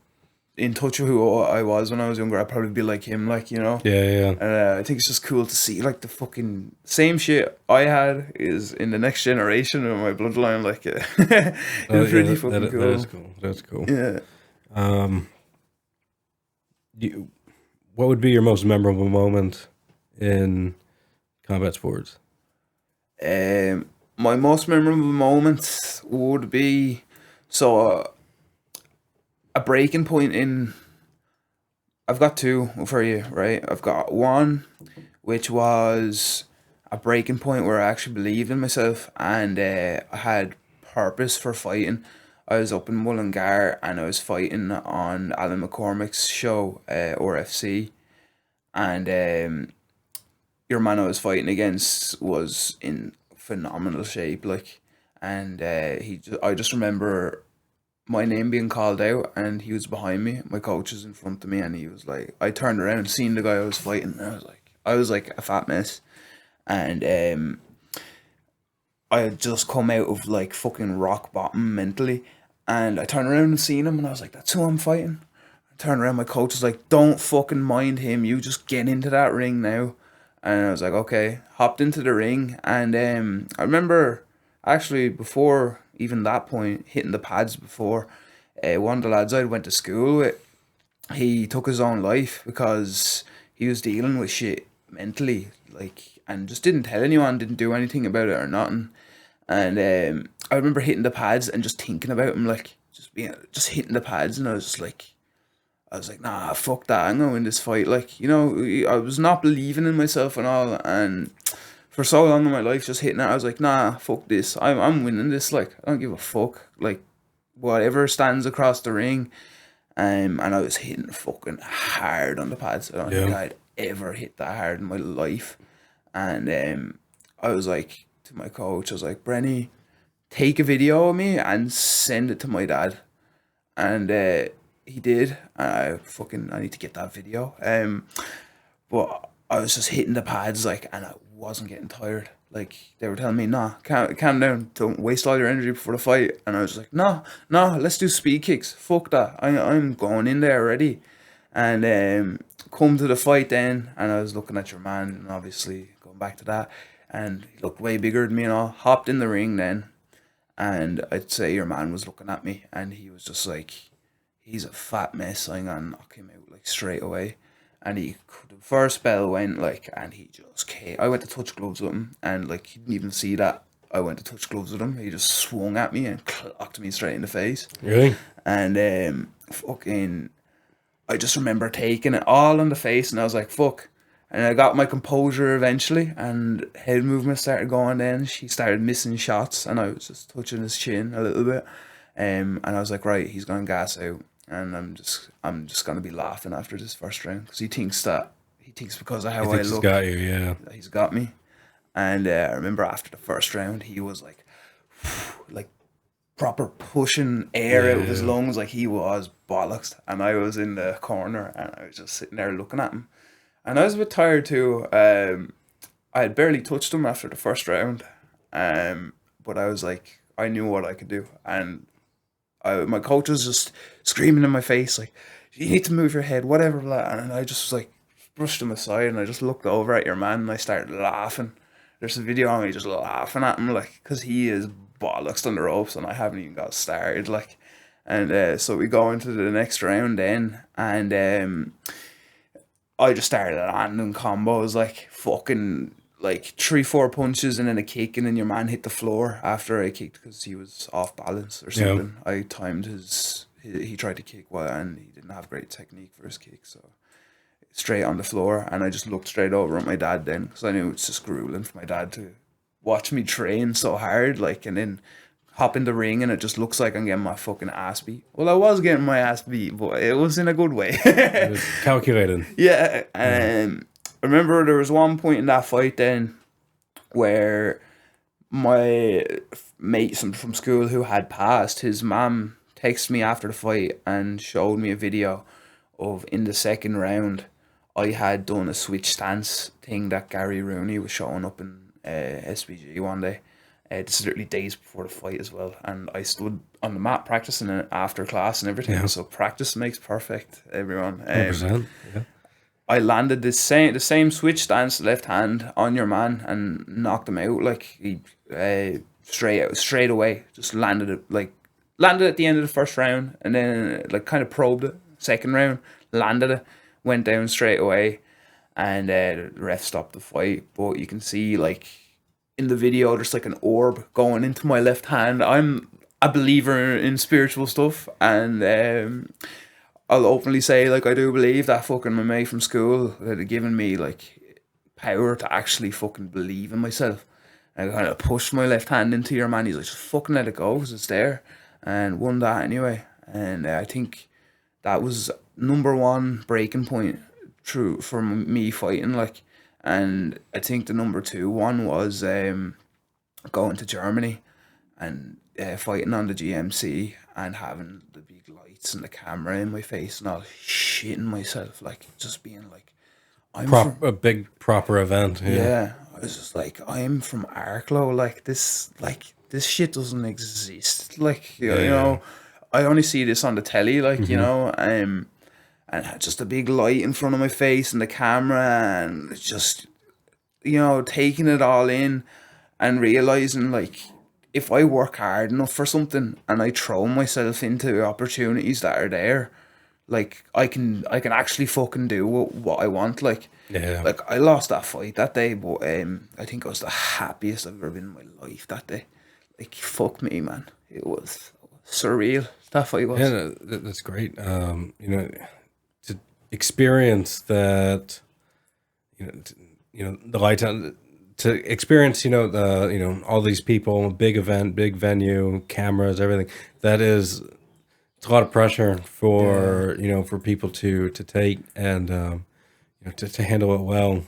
touch with who I was when I was younger, I'd probably be like him, like, you know. Yeah, yeah. I think it's just cool to see like the fucking same shit I had is in the next generation of my bloodline. Like, it's pretty fucking cool. That is cool. That's cool. Yeah. What would be your most memorable moment in combat sports? My most memorable moment would be a breaking point in. I've got two for you, right? I've got one, which was a breaking point where I actually believed in myself and I had purpose for fighting. I was up in Mullingar and I was fighting on Alan McCormick's show, RFC, and your man I was fighting against was in phenomenal shape, like, and I just remember my name being called out and he was behind me, my coach was in front of me, and he was like, I turned around, seen the guy I was fighting, and I was like a fat mess, and I had just come out of like fucking rock bottom mentally, and I turned around and seen him, and I was like, that's who I'm fighting. I turned around, my coach was like, don't fucking mind him, you just get into that ring now. And I was like, okay, hopped into the ring, and I remember actually before even that point, hitting the pads before, one of the lads I went to school with, he took his own life because he was dealing with shit mentally, like, and just didn't tell anyone, didn't do anything about it or nothing. And I remember hitting the pads and just thinking about him, like, just hitting the pads, and I was like, nah, fuck that, I'm gonna win this fight. Like, you know, I was not believing in myself and all, and for so long in my life, just hitting it, I was like, nah, fuck this, I'm winning this, like, I don't give a fuck, like, whatever stands across the ring. And I was hitting fucking hard on the pads. I don't think I'd ever hit that hard in my life. And I was like, to my coach, I was like, Brenny, take a video of me and send it to my dad. And he did. I need to get that video. But I was just hitting the pads, like, and I wasn't getting tired. Like, they were telling me, nah, calm down, don't waste all your energy before the fight. And I was like, nah, let's do speed kicks. Fuck that. I'm going in there already. And come to the fight then, and I was looking at your man, and obviously going back to that, and he looked way bigger than me and all. Hopped in the ring then, and I'd say your man was looking at me, and he was just like, he's a fat mess. I'm gonna knock him out like straight away. And the first bell went like, and he just came. I went to touch gloves with him, and like he didn't even see that I went to touch gloves with him. He just swung at me and clocked me straight in the face. Really? And fucking, I just remember taking it all on the face, and I was like, fuck. And I got my composure eventually, and head movement started going. Then she started missing shots, and I was just touching his chin a little bit. And I was like, right, he's gonna gas out, and I'm just gonna be laughing after this first round because he thinks because of how I He's look, got you, yeah. he's got me. And I remember after the first round, he was like proper pushing air out of his lungs, like he was bollocks, and I was in the corner, and I was just sitting there looking at him, and I was a bit tired too. I had barely touched him after the first round, but I was like, I knew what I could do, and my coach was just screaming in my face like, "You need to move your head, whatever." And I just like brushed him aside, and I just looked over at your man, and I started laughing. There's a video of me just laughing at him, like, because he is bollocks on the ropes, and I haven't even got started, like. And so we go into the next round then, and I just started landing combos, like, fucking, like, 3-4 punches and then a kick, and then your man hit the floor after I kicked because he was off balance or something. I timed he tried to kick well, and he didn't have great technique for his kick, so straight on the floor, and I just looked straight over at my dad then, because I knew it's just grueling for my dad to watch me train so hard, like, and then hop in the ring, and it just looks like I'm getting my fucking ass beat. Well, I was getting my ass beat, but it was in a good way. It was calculated. Yeah, I remember there was one point in that fight then where my mate from school who had passed, his mum texted me after the fight and showed me a video of, in the second round, I had done a switch stance thing that Gary Rooney was showing up in SBG one day. This is literally days before the fight as well, and I stood on the mat practicing it after class and everything. Yeah. So practice makes perfect, everyone. 100%. Yeah. I landed the same switch stance, left hand on your man, and knocked him out like he straight away. Just landed at the end of the first round, and then like kind of probed it. Second round, landed it, went down straight away, and the ref stopped the fight. But you can see, like, in the video, there's like an orb going into my left hand. I'm a believer in spiritual stuff, and I'll openly say, like, I do believe that fucking my mate from school had given me like power to actually fucking believe in myself. And I kind of pushed my left hand into your man. He's like, just fucking let it go because it's there, and won that anyway. And I think that was number one breaking point for me fighting, like. And I think the number 2 one was going to Germany and fighting on the GMC and having the big lights and the camera in my face and all, shitting myself, like, just being like, a big proper event. Yeah, I was just like, I'm from Arklow, like this shit doesn't exist, like, you know, I only see this on the telly, like, you know, and just a big light in front of my face and the camera, and it's just, you know, taking it all in and realizing, like, if I work hard enough for something and I throw myself into opportunities that are there, like, I can actually fucking do what I want, like. Yeah. Like, I lost that fight that day, but I think I was the happiest I've ever been in my life that day. Like, fuck me, man. It was surreal. That fight was. Yeah, that's great. You know, to experience that, you know, the light on, to experience, you know, all these people, big event, big venue, cameras, everything. That is, it's a lot of pressure for, you know, for people to take, and you know, to handle it well,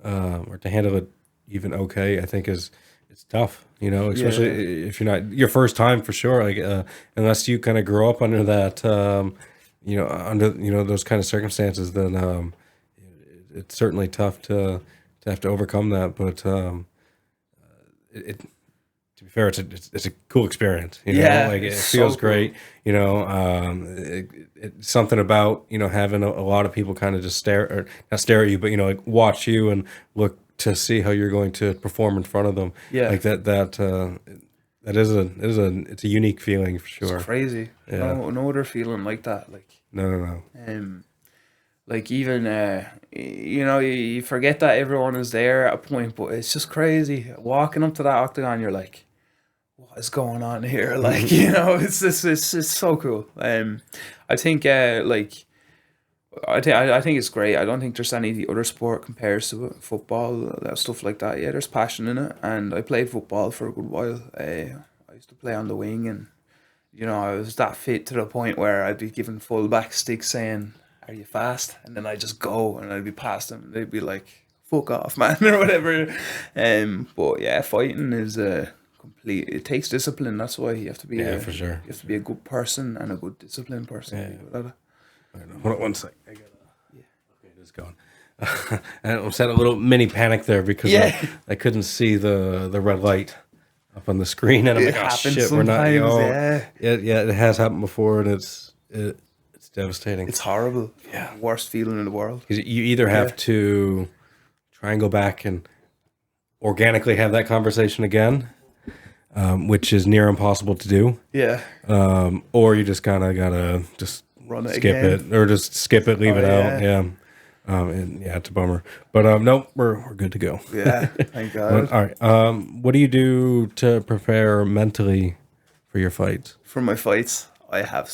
or to handle it even okay, I think it's tough, you know, especially if you're not your first time, for sure. Like, unless you kind of grow up under that, you know, under, you know, those kind of circumstances, then it's certainly tough to have to overcome that. But to be fair, it's a cool experience, you know, like, it feels so great, you know. It's something about, you know, having a lot of people kind of just not stare at you, but, you know, like, watch you and look to see how you're going to perform in front of them. Yeah, like that it's a unique feeling for It's sure. crazy. Yeah. No other feeling like that. No. Like even you forget that everyone is there at a point, but it's just crazy walking up to that octagon. You're like, what is going on here? Like, it's so cool. I think I think it's great. I don't think there's any other sport compares to it. Football, stuff like that. Yeah, there's passion in it, and I played football for a good while. I used to play on the wing, and I was that fit to the point where I'd be given full back sticks saying, "Are you fast?" And then I just go, and I'd be past them. They'd be like, "Fuck off, man," or whatever. But yeah, fighting is complete. It takes discipline. That's why you have to be. For sure. You have to be a good person and a good disciplined person. Yeah. To be good at it. Hold on one sec. Okay, it is going. I almost had a little mini panic there because I couldn't see the red light up on the screen, and I'm It like, oh happens shit, we're not. sometimes, It has happened before, and it's devastating. It's horrible. Yeah. Worst feeling in the world. 'Cause you either have to try and go back and organically have that conversation again, which is near impossible to do, Yeah. or you just kind of gotta just Run it skip again. it, or just skip it, leave it out. yeah. Yeah. And yeah, it's a bummer, but nope, we're good to go. Yeah. Thank God. All right. What do you do to prepare mentally for your fights? For my fights, I have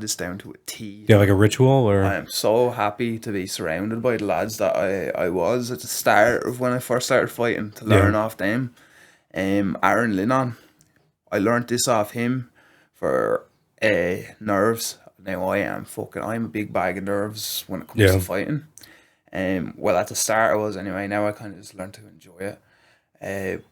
this down to a T. Do you have like a ritual or? I am so happy to be surrounded by the lads that I was at the start of when I first started fighting, to learn off them. Aaron Linnon, I learned this off him for nerves. Now I'm a big bag of nerves when it comes to fighting. Well, at the start I was anyway. Now I kind of just learned to enjoy it.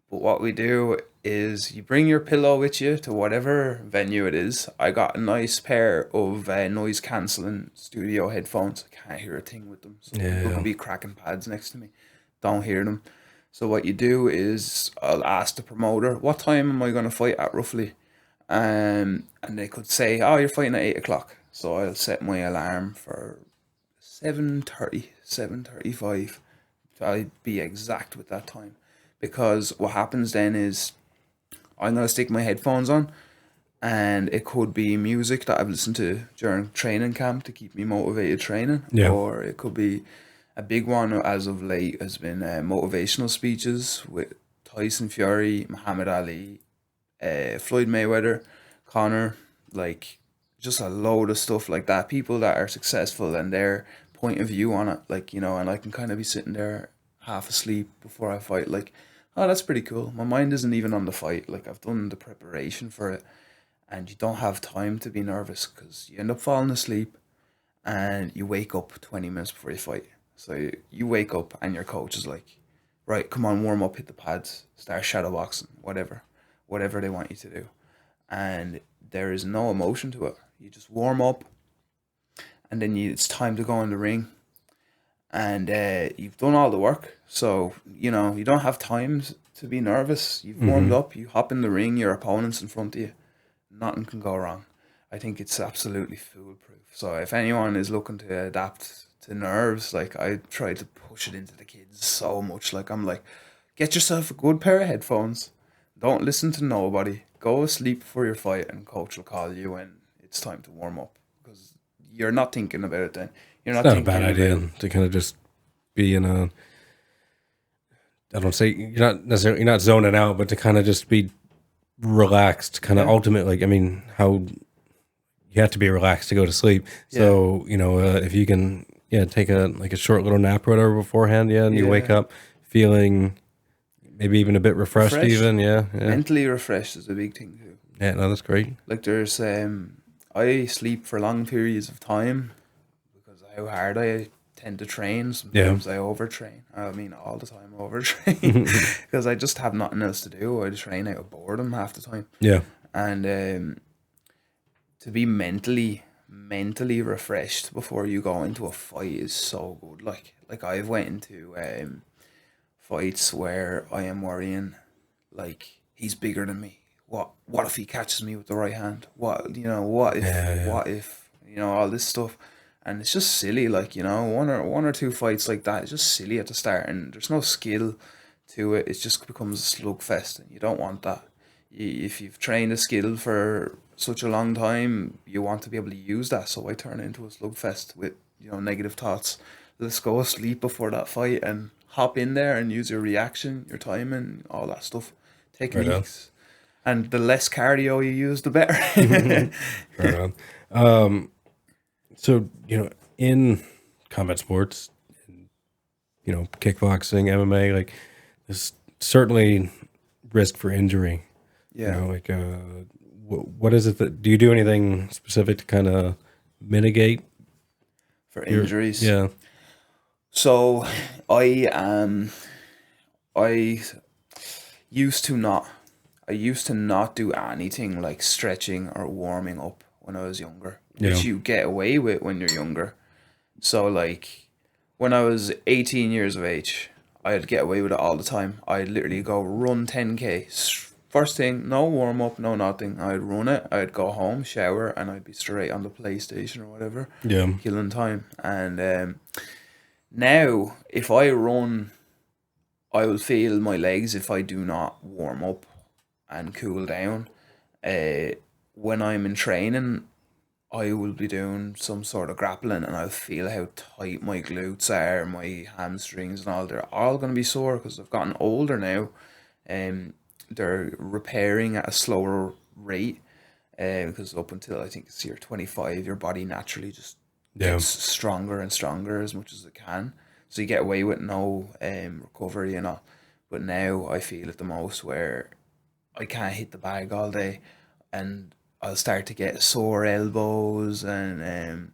But what we do is you bring your pillow with you to whatever venue it is. I got a nice pair of noise cancelling studio headphones. I can't hear a thing with them. So there could be cracking pads next to me. Don't hear them. So what you do is I'll ask the promoter, what time am I going to fight at roughly? And they could say, oh, you're fighting at 8 o'clock. So I'll set my alarm for 7:30, 7:35. I'll be exact with that time. Because what happens then is I'm going to stick my headphones on, and it could be music that I've listened to during training camp to keep me motivated training. Yeah. Or it could be a big one as of late has been motivational speeches with Tyson Fury, Muhammad Ali, Floyd Mayweather, Conor, like just a load of stuff like that. People that are successful and their point of view on it, like, and I can kind of be sitting there half asleep before I fight, like, oh, that's pretty cool. My mind isn't even on the fight. Like, I've done the preparation for it, and you don't have time to be nervous because you end up falling asleep and you wake up 20 minutes before you fight. So you wake up and your coach is like, right, come on, warm up, hit the pads, start shadow boxing, whatever they want you to do. And there is no emotion to it. You just warm up, and then it's time to go in the ring. And you've done all the work, so you don't have time to be nervous. You've warmed up, you hop in the ring, your opponent's in front of you, nothing can go wrong. I think it's absolutely foolproof. So if anyone is looking to adapt to nerves, like, I try to push it into the kids so much. Like, I'm like, get yourself a good pair of headphones, don't listen to nobody, go asleep before your fight, and coach will call you when it's time to warm up, because you're not thinking about it then. You're not It's not a thinking bad idea to kind of just be in a, I don't say you're not zoning out, but to kind of just be relaxed, kind of ultimately. Like, I mean, how you have to be relaxed to go to sleep. So, if you can, take a short little nap or whatever beforehand, and you wake up feeling maybe even a bit refreshed. Even. Mentally refreshed is a big thing too. Yeah, no, that's great. Like, there's, I sleep for long periods of time because of how hard I tend to train. Sometimes I overtrain. I mean, all the time I overtrain because I just have nothing else to do. I train out of boredom half the time. Yeah. And to be mentally refreshed before you go into a fight is so good. Like I've went into fights where I am worrying, like, he's bigger than me. What if he catches me with the right hand? What if all this stuff. And it's just silly, like, one or two fights like that. It's just silly at the start, and there's no skill to it. It just becomes a slugfest, and you don't want that. if you've trained a skill for such a long time, you want to be able to use that. So I turn it into a slugfest with, negative thoughts. Let's go sleep before that fight and hop in there and use your reaction, your timing, all that stuff, Right on. techniques. And the less cardio you use, the better. Right on. So, in combat sports, kickboxing, MMA, like there's certainly risk for injury. Yeah. Like what is it that, do you do anything specific to kind of mitigate For injuries. Yeah. So I used to not do anything like stretching or warming up when I was younger, which Yeah. you get away with when you're younger. So like when I was 18 years of age, I'd get away with it all the time. I'd literally go run 10K. First thing, no warm up, no nothing. I'd run it, I'd go home, shower, and I'd be straight on the PlayStation or whatever, Yeah. killing time. And now, if I run, I will feel my legs if I do not warm up and cool down. When I'm in training, I will be doing some sort of grappling and I'll feel how tight my glutes are, my hamstrings and all. They're all going to be sore because I've gotten older now. They're repairing at a slower rate because up until I think it's year 25, your body naturally just gets stronger and stronger as much as it can. So you get away with no recovery and all. But now I feel it the most where I can't hit the bag all day and I'll start to get sore elbows and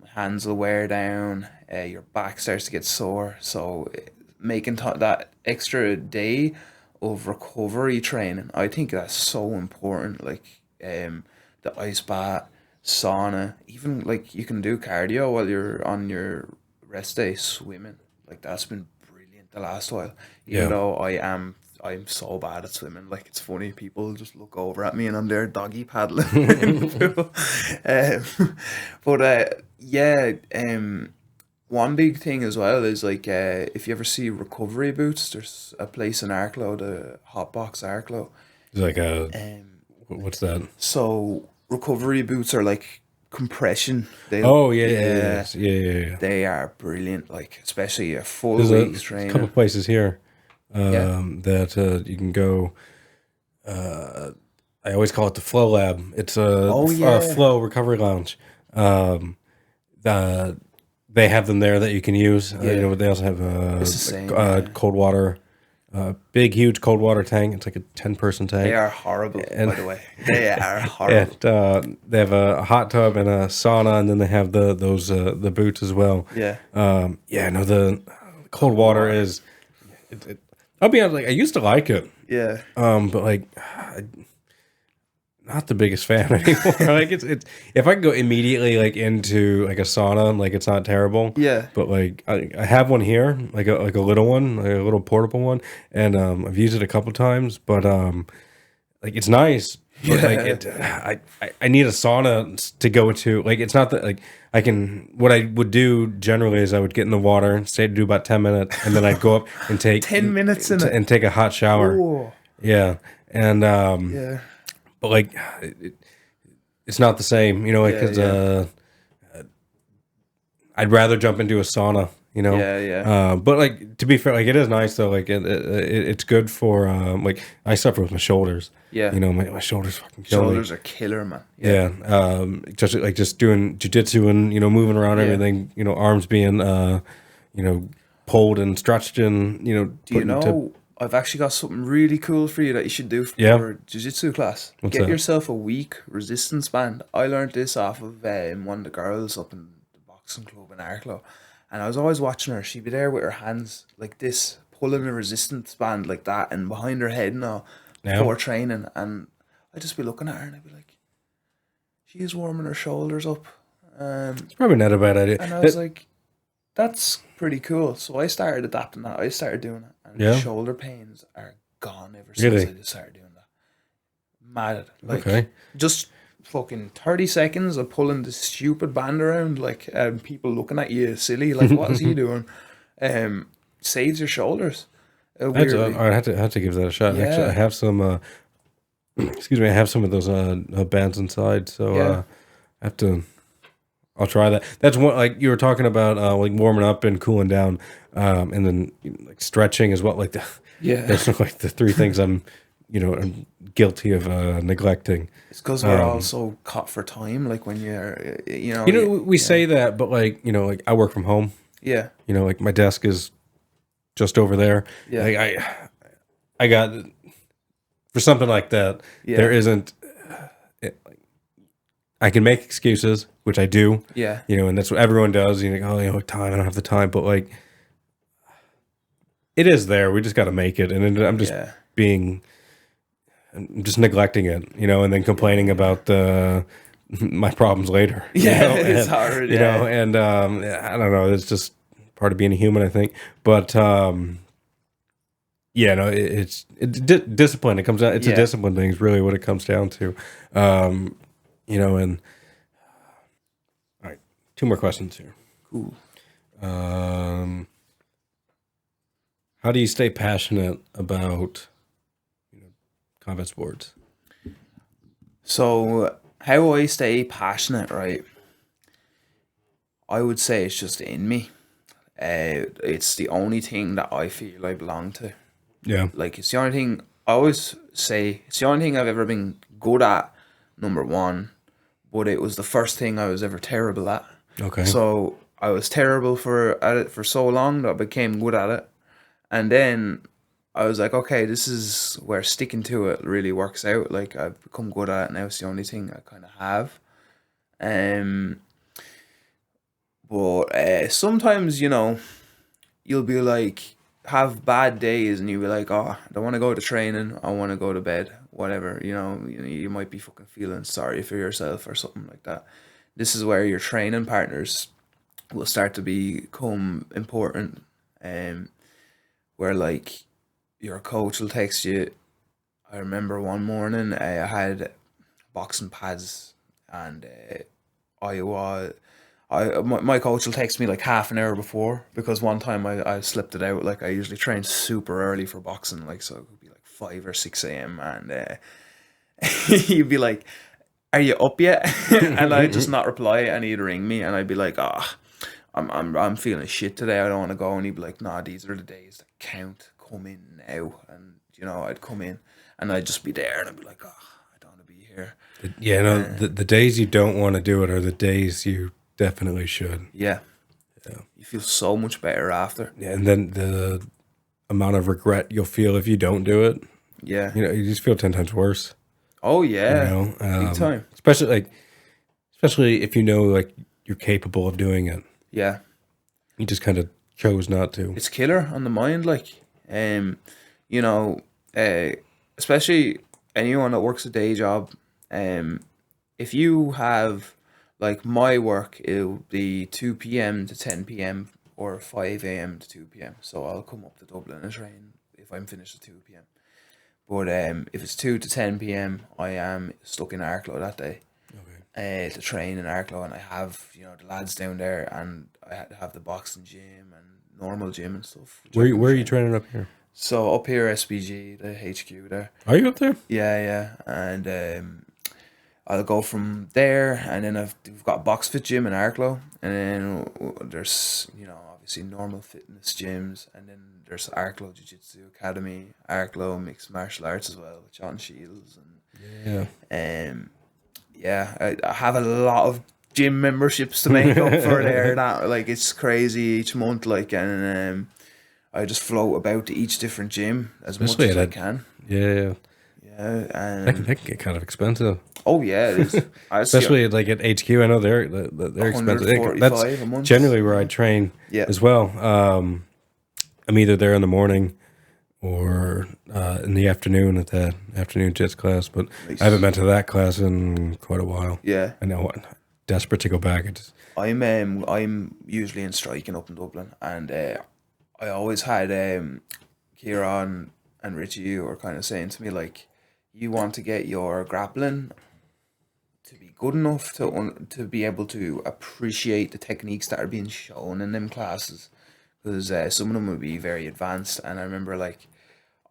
my hands will wear down. Your back starts to get sore. So making that extra day of recovery training, I think that's so important. Like the ice bath, sauna, even like you can do cardio while you're on your rest day, swimming. Like that's been brilliant the last while. Even though I'm so bad at swimming. Like it's funny, people just look over at me and I'm there doggy paddling in the pool. One big thing as well is like if you ever see recovery boots, there's a place in Arklow, the Hotbox Arklow. It's like what's that? So recovery boots are like compression. Yeah. They are brilliant. Like especially a full There's week's a training. couple places here that you can go. I always call it the Flow Lab. It's a Flow Recovery Lounge. They have them there that you can use. They also have cold water, big, huge cold water tank. It's like a 10-person tank. They are horrible, by the way. They are horrible. And they have a hot tub and a sauna, and then they have the boots as well. Yeah. The cold water is. I'll be honest. Like I used to like it. Yeah. But like. Not the biggest fan anymore. Like it's if I can go immediately like into like a sauna, like it's not terrible. Yeah. But like I have one here, like a little one, like a little portable one, and I've used it a couple times. But like it's nice. But like I need a sauna to go to. Like it's not that like I can. What I would do generally is I would get in the water, stay to do about 10 minutes, and then I'd go up and take 10 minutes and take a hot shower. Ooh. Yeah, and Yeah. But like, it's not the same, because I'd rather jump into a sauna, But like, to be fair, like it is nice though. Like it's good for like I suffer with my shoulders. Yeah. My shoulders fucking kill me. Shoulders are killer, man. Yeah. Just doing jiu-jitsu and moving around everything. Arms being pulled and stretched and Do you know? I've actually got something really cool for you that you should do for your jiu-jitsu class. What's Get that? yourself a weak resistance band. I learned this off of one of the girls up in the boxing club in Arklow. And I was always watching her. She'd be there with her hands like this, pulling a resistance band like that and behind her head and all before training. And I'd just be looking at her and I'd be like, she's warming her shoulders up. It's probably not a bad idea. And I was like, that's pretty cool. So I started adapting that. I started doing it. And shoulder pains are gone ever since I just started doing that. Mad. Like, just fucking 30 seconds of pulling this stupid band around, like, people looking at you silly, like, what is he doing? Saves your shoulders. I'd have to give that a shot. Yeah. Actually, I have some excuse me, I have some of those bands inside, so Yeah. I have to. I'll try that. That's one, like you were talking about, like warming up and cooling down, and then like stretching as well. Like Yeah. those are like the three things I'm guilty of neglecting. It's because we're also caught for time. Like when you're, We yeah, say that, but like I work from home. yeah, Like my desk is just over there. yeah, Like I got for something like that. yeah, There isn't. I can make excuses, which I do. yeah, And that's what everyone does. Like, oh, time. I don't have the time, but like, it is there. We just got to make it, and then I'm just neglecting it. And then complaining about my problems later. yeah. It's hard. Yeah, And I don't know. It's just part of being a human, I think. But yeah, no, it's discipline. It comes out. It's a yeah. discipline thing. Is really what it comes down to. And all right, two more questions here. Cool. How do you stay passionate about combat sports? So how I stay passionate, right? I would say it's just in me. It's the only thing that I feel I belong to. Yeah. Like it's the only thing I always say. It's the only thing I've ever been good at. Number one, but it was the first thing I was ever terrible at. Okay. So I was terrible at it for so long that I became good at it, and then I was like, okay, this is where sticking to it really works out. Like I've become good at it now. It's the only thing I kind of have. Um, but sometimes you'll be like have bad days and you'll be like, oh, I don't want to go to training. I want to go to bed. Whatever. You might be fucking feeling sorry for yourself or something like that. This is where your training partners will start to become important. Where like your coach will text you. I remember one morning I had boxing pads and my coach will text me like half an hour before because one time I slipped it out. Like I usually train super early for boxing, like so it could be like 5 or 6 a.m. and he'd be like, "Are you up yet?" And I'd just not reply, and he'd ring me, and I'd be like, "Ah, I'm feeling shit today. I don't want to go." And he'd be like, "Nah, these are the days that count. Come in now." And I'd come in, and I'd just be there, and I'd be like, "Oh, I don't want to be here." Yeah, no, the days you don't want to do it are the days you definitely should. Yeah. You feel so much better after. Yeah, and then the amount of regret you'll feel if you don't do it, Yeah. you just feel 10 times worse. Oh yeah. Big time. Especially if like you're capable of doing it. Yeah. You just kind of chose not to. It's killer on the mind, like, especially anyone that works a day job. If you have like my work, it'll be 2 p.m. to 10 p.m. or 5 a.m. to 2 p.m. So I'll come up to Dublin and train if I'm finished at 2 p.m. But if it's 2 to 10 p.m., I am stuck in Arklow that day. Okay. To train in Arklow, and I have the lads down there, and I had to have the boxing gym and normal gym and stuff. Where are you training up here? So up here, SBG, the HQ there. Are you up there? Yeah, and I'll go from there, and then we've got Box Fit gym in Arklow, and then there's obviously normal fitness gyms, and then there's Arklow Jiu Jitsu Academy, Arklow Mixed Martial Arts as well with John Shields, and I have a lot of gym memberships to make up for there. That like it's crazy each month, like, and I just float about to each different gym as much as I can. Yeah. Yeah, and that can get kind of expensive. Oh yeah, it is. Especially like at HQ, I know they're expensive. That's a month. generally where I train as well. I'm either there in the morning or in the afternoon at that afternoon jits class, but nice. I haven't been to that class in quite a while. Yeah, I know. I'm desperate to go back. I'm usually in striking up in Dublin, and I always had Kieran and Richie were kind of saying to me like, you want to get your grappling to be good enough to be able to appreciate the techniques that are being shown in them classes, because some of them would be very advanced. And I remember like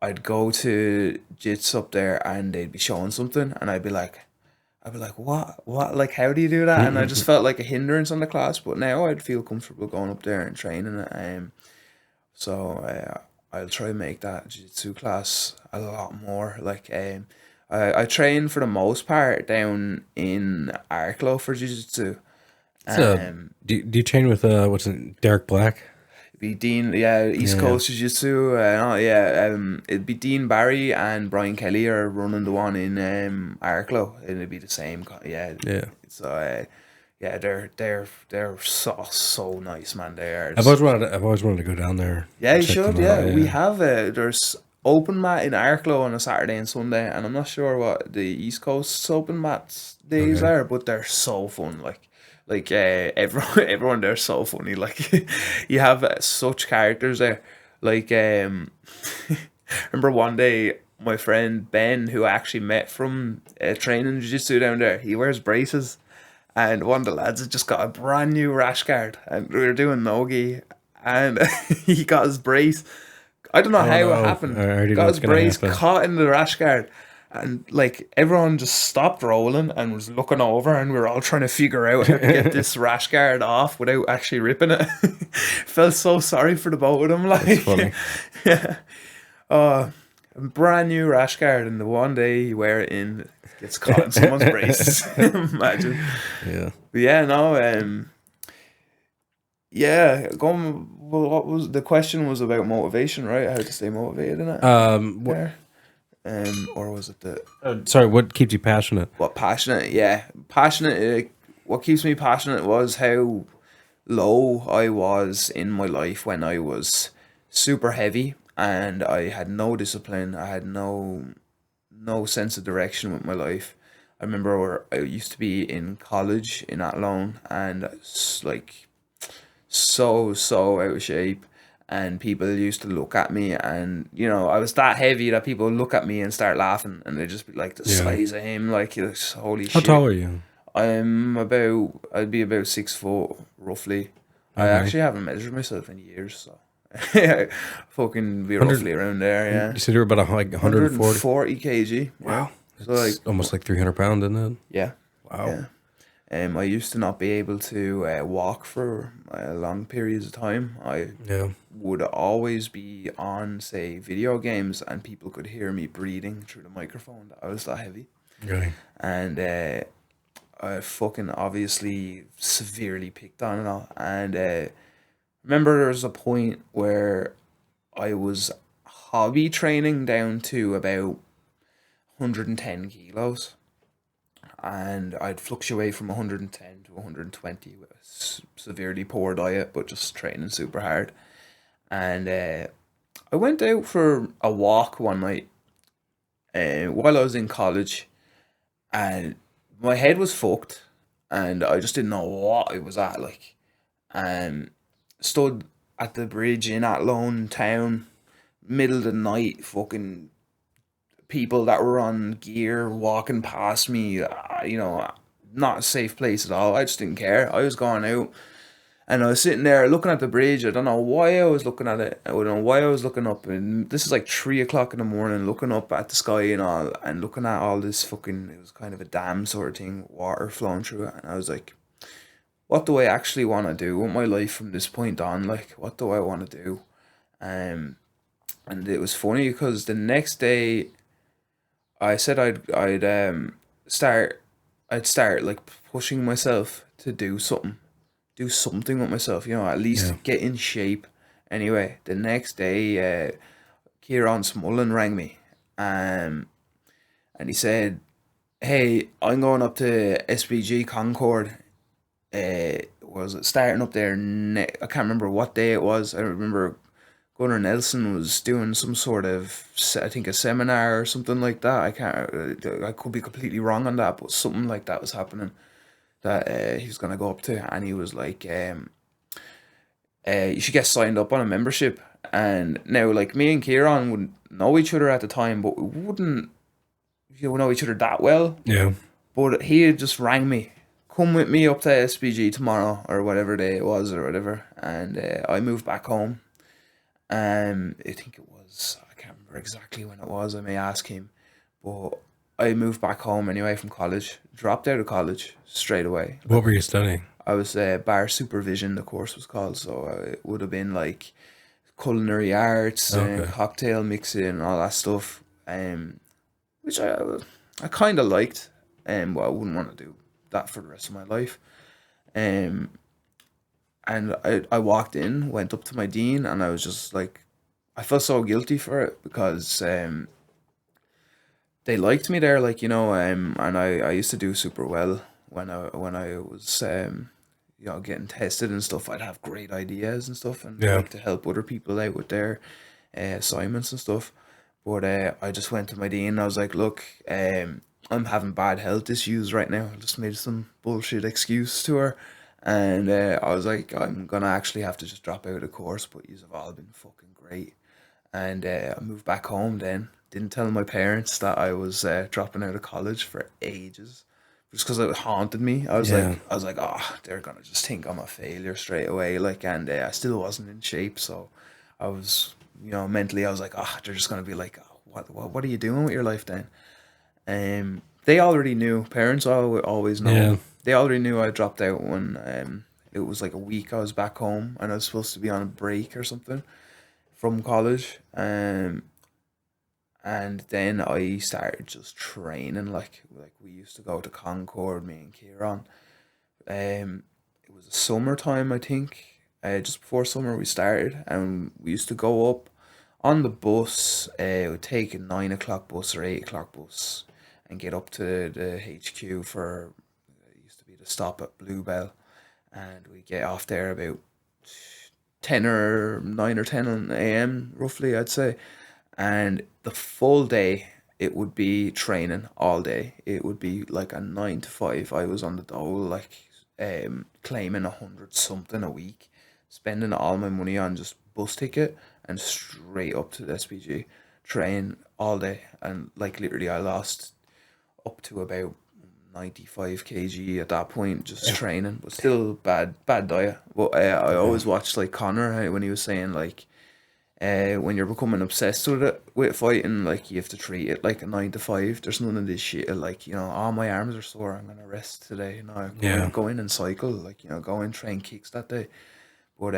I'd go to jits up there and they'd be showing something and I'd be like, what, like, how do you do that? And I just felt like a hindrance on the class, but now I'd feel comfortable going up there and training it. So I'll try and make that jiu-jitsu class a lot more. Like, I train for the most part down in Arklow for jiu-jitsu. So, do you train with what's it, Derek Black? Be Dean, East Coast Jiu-Jitsu. It'd be Dean Barry and Brian Kelly are running the one in Arklow, and it'd be the same. Yeah. So they're so nice, man. They are. I've always wanted to go down there. Yeah, you should. Yeah, we have there's open mat in Arklow on a Saturday and Sunday, and I'm not sure what the East Coast open mats days are, but they're so fun. Like everyone there's so funny. Like you have such characters there. Like remember one day my friend Ben, who I actually met from training jiu-jitsu down there, he wears braces, and one of the lads had just got a brand new rash guard, and we were doing nogi, and he got his brace. I don't know how it happened. Got his brace caught in the rash guard. And like everyone just stopped rolling and was looking over, and we were all trying to figure out how to get this rash guard off without actually ripping it. Felt so sorry for the both of them. Like, that's funny. Yeah. A brand new rash guard, and the one day you wear it in, gets caught in someone's braces. Imagine. Yeah. But yeah. No. Yeah. Going. Well, what was the question? Was about motivation, right? How to stay motivated in it. Or was it the? Sorry, what keeps you passionate? What passionate? Yeah, passionate. What keeps me passionate was how low I was in my life when I was super heavy and I had no discipline. I had no sense of direction with my life. I remember where I used to be in college in Athlone and like so out of shape. And people used to look at me, and you know I was that heavy that people would look at me and start laughing, and they'd just be like, the size of him, like holy shit. How tall are you? I'd be about 6 foot roughly. I actually haven't measured myself in years, so fucking be roughly around there. Yeah. You said you're about like 140 kg. Wow, so like almost like 300 pounds, isn't it? Yeah. Wow. Yeah. I used to not be able to walk for long periods of time. I would always be on, say, video games, and people could hear me breathing through the microphone. I was that heavy. Really? And I fucking obviously severely picked on and all. And remember there was a point where I was hobby training down to about 110 kilos. And I'd fluctuate from 110 to 120 with a severely poor diet, but just training super hard. And I went out for a walk one night while I was in college, and my head was fucked, and I just didn't know what it was at. Like, stood at the bridge in Athlone town, middle of the night, fucking people that were on gear walking past me, you know, not a safe place at all. I just didn't care. I was going out and I was sitting there looking at the bridge. I don't know why I was looking at it. I don't know why I was looking up. And this is like 3 o'clock in the morning, looking up at the sky and all, and looking at all this fucking, it was kind of a dam sort of thing, water flowing through it. And I was like, what do I actually want to do with my life from this point on? Like, what do I want to do? And it was funny because the next day, I said I'd start like pushing myself to do something with myself, you know, at least get in shape. Anyway, the next day, Kieran Smullen rang me, and he said, "Hey, I'm going up to SBG Concord. Was it starting up there? I can't remember what day it was. I remember Gunnar Nelson was doing some sort of, I think, a seminar or something like that. I could be completely wrong on that, but something like that was happening that he was going to go up to. And he was like, you should get signed up on a membership. And now, like, me and Kieran wouldn't know each other at the time, but we wouldn't, know each other that well. Yeah. But he had just rang me, come with me up to SBG tomorrow, or whatever day it was, or whatever. And I moved back home. I think it was, I can't remember exactly when it was. I may ask him, but I moved back home anyway from college. Dropped out of college straight away. What were you studying? I was bar supervision. The course was called, so it would have been like culinary arts and Okay. cocktail mixing and all that stuff. Which I kind of liked. But I wouldn't want to do that for the rest of my life. Um, and I walked in, went up to my dean, and I was just like, I felt so guilty for it because they liked me there, like, and I used to do super well when I was getting tested and stuff. I'd have great ideas and stuff, and Yeah. like to help other people out with their assignments and stuff. But I just went to my dean and I was like, look, I'm having bad health issues right now. I just made some bullshit excuse to her. And I was like, I'm gonna actually have to just drop out of the course, but you have all been fucking great. And I moved back home then. Didn't tell my parents that I was dropping out of college for ages, just because it haunted me. Yeah. I was like, oh, they're gonna just think I'm a failure straight away. Like, and I still wasn't in shape, so I was, mentally, I was like, oh, they're just gonna be like, oh, what are you doing with your life then? They already knew. Parents always know. Yeah. They already knew I dropped out when it was like a week I was back home and I was supposed to be on a break or something from college. And then I started just training like we used to go to Concord, me and Kieran. It was a summertime, I think. Just before summer we started, and we used to go up on the bus. It would take a 9 o'clock bus or 8 o'clock bus, and get up to the HQ for it used to be the stop at Bluebell, and we get off there about 10 or 9 or 10 a.m. roughly, I'd say, and the full day it would be training all day. It would be like a 9 to 5. I was on the dole, like claiming 100 something a week, spending all my money on just bus ticket and straight up to the SPG, train all day, and like literally I lost up to about 95 kg at that point just training, but still bad diet. But I always watched like Connor when he was saying like when you're becoming obsessed with it with fighting, like you have to treat it like a 9 to 5. There's none of this shit of like, oh, my arms are sore, I'm gonna rest today. Yeah. Go in and cycle, like, go and train kicks that day. But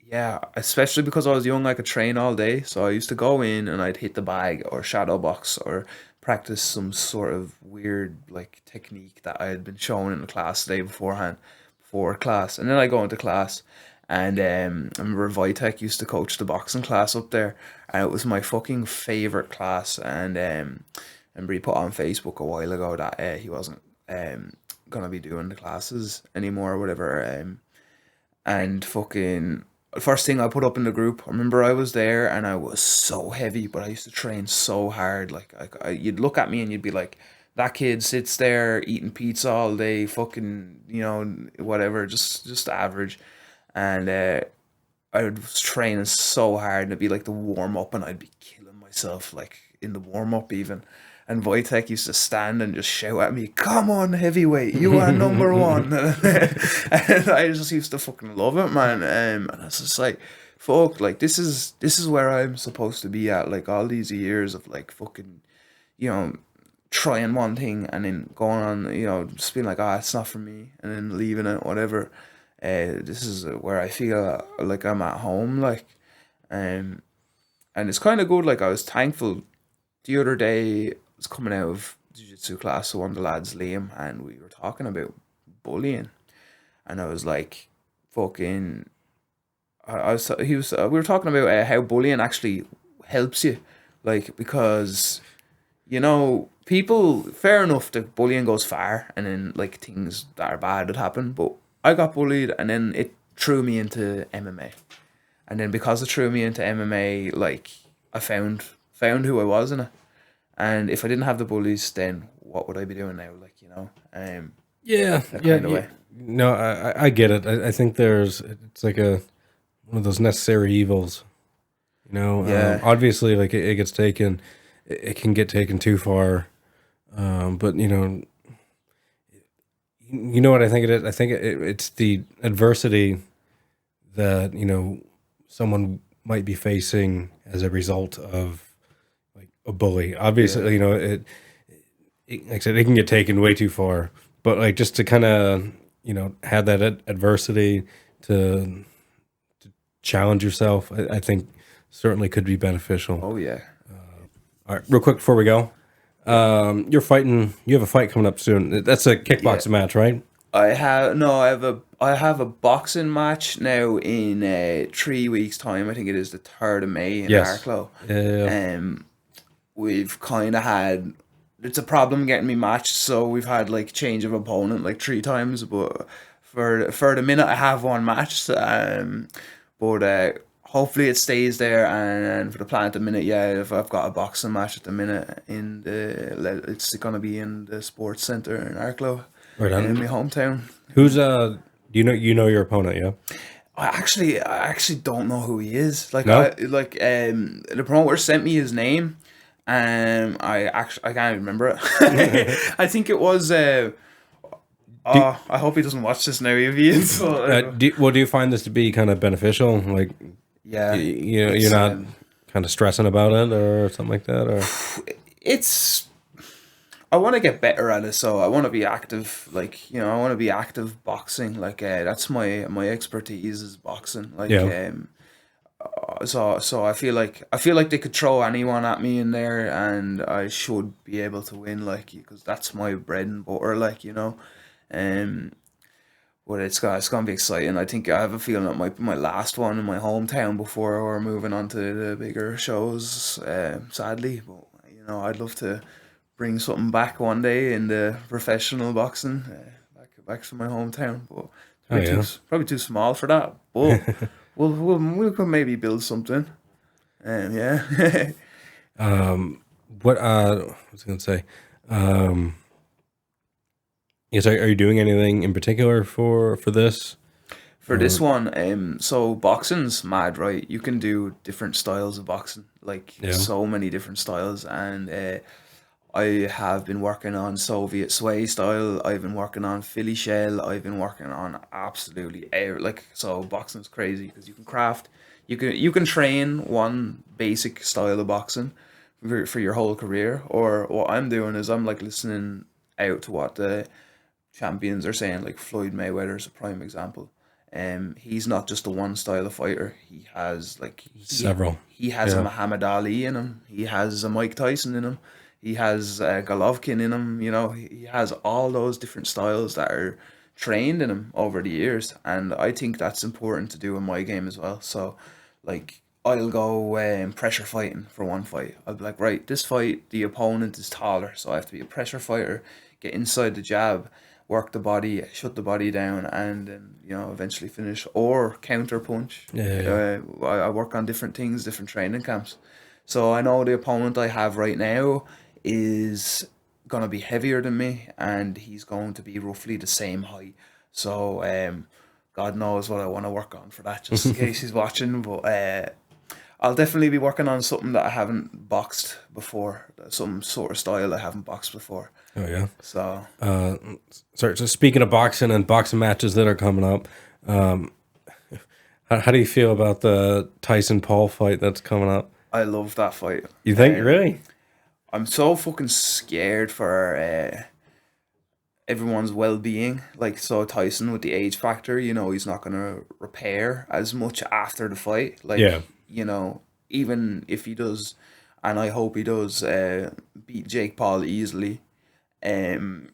yeah, especially because I was young, I could train all day. So I used to go in and I'd hit the bag or shadow box or practice some sort of weird like technique that I had been shown in the class the day beforehand, before class. And then I go into class, and I remember Vitek used to coach the boxing class up there, and it was my fucking favorite class. And I remember he put on Facebook a while ago that he wasn't gonna be doing the classes anymore or whatever. And fucking first thing I put up in the group, I remember I was there and I was so heavy, but I used to train so hard. Like you'd look at me and you'd be like, that kid sits there eating pizza all day, fucking, whatever, just average. And I was training so hard, and it'd be like the warm up, and I'd be killing myself like in the warm up even. And Wojtek used to stand and just shout at me, "Come on, heavyweight, you are number one." And I just used to fucking love it, man. And I was just like, "Fuck, like this is where I'm supposed to be at." Like all these years of like fucking, you know, trying one thing and then going on, just being like, "Ah, it's not for me," and then leaving it, whatever. This is where I feel like I'm at home, like, um, and it's kind of good. Like I was thankful the other day. I was coming out of jiu-jitsu class, so one of the lads, Liam, and we were talking about bullying, and I was like, "Fucking," I was he was we were talking about how bullying actually helps you, like because people, fair enough, the bullying goes far and then like things that are bad would happen, but I got bullied and then it threw me into MMA. And then because it threw me into MMA, like I found who I was in it. And if I didn't have the bullies, then what would I be doing now? Like, Yeah. that Yeah. kind of way. No, I get it. I think it's like one of those necessary evils. Yeah. Obviously, like it gets taken, it can get taken too far. But you know what I think it is. I think it's the adversity that someone might be facing as a result of like a bully. Obviously, you know, like I said, it can get taken way too far, but like just to kind of, you know, have that adversity to challenge yourself, I think certainly could be beneficial. Oh yeah. All right, real quick before we go, you're fighting. You have a fight coming up soon. That's a kickboxing match, right? I have a boxing match now in 3 weeks' time. I think it is the 3rd of May in Yes. Arklow. Yeah. We've kind of had it's a problem getting me matched, so we've had like change of opponent like 3 times. But for the minute, I have one match. But hopefully it stays there. And for the plan at the minute, yeah, if I've got a boxing match at the minute it's gonna be in the sports center in Arklow, Right in my on. hometown. Who's you know your opponent, yeah? I actually don't know who he is. No? The promoter sent me his name, and I can't even remember it. I think it was. I hope he doesn't watch this now. If he is, Do you find this to be kind of beneficial? Like, yeah, you know, it's, you're not kind of stressing about it or something like that, or it's. I want to get better at it, so I want to be active. Like, you know, I want to be active boxing. Like, that's my expertise is boxing. Like, yeah, so I feel like they could throw anyone at me in there, and I should be able to win. Like, because that's my bread and butter. Like, you know, um, but it's gonna be exciting. I think I have a feeling it might be my last one in my hometown before we're moving on to the bigger shows. Sadly, but you know, I'd love to bring something back one day in the professional boxing, back to my hometown. But oh yeah. probably too small for that. But we could maybe build something. Yeah. What I was gonna say, um, yes, are you doing anything in particular for this? For this one, so boxing's mad, right? You can do different styles of boxing, like Yeah, so many different styles, and I have been working on Soviet sway style. I've been working on Philly shell. I've been working on absolutely like so. Boxing's crazy because you can craft. You can train one basic style of boxing for your whole career. Or what I'm doing is I'm like listening out to what the champions are saying. Like Floyd Mayweather is a prime example. He's not just a one style of fighter. He has like several. he has a Yeah, Muhammad Ali in him. He has a Mike Tyson in him. He has Golovkin in him. You know, he has all those different styles that are trained in him over the years, and I think that's important to do in my game as well. So, like, I'll go pressure fighting for one fight. I'll be like, right, this fight the opponent is taller, so I have to be a pressure fighter, get inside the jab, work the body, shut the body down, and then you know eventually finish or counter punch. yeah. I work on different things, different training camps. So I know the opponent I have right now is gonna be heavier than me, and he's going to be roughly the same height. So God knows what I want to work on for that, just in case he's watching. But I'll definitely be working on something that I haven't boxed before, some sort of style I haven't boxed before. Oh yeah. So Sorry. So speaking of boxing and boxing matches that are coming up, how do you feel about the Tyson Paul fight that's coming up? I love that fight. You think really? I'm so fucking scared for everyone's well-being. Like, so Tyson with the age factor, you know, he's not gonna repair as much after the fight. Like, Yeah. you know, even if he does, and I hope he does, beat Jake Paul easily. Um,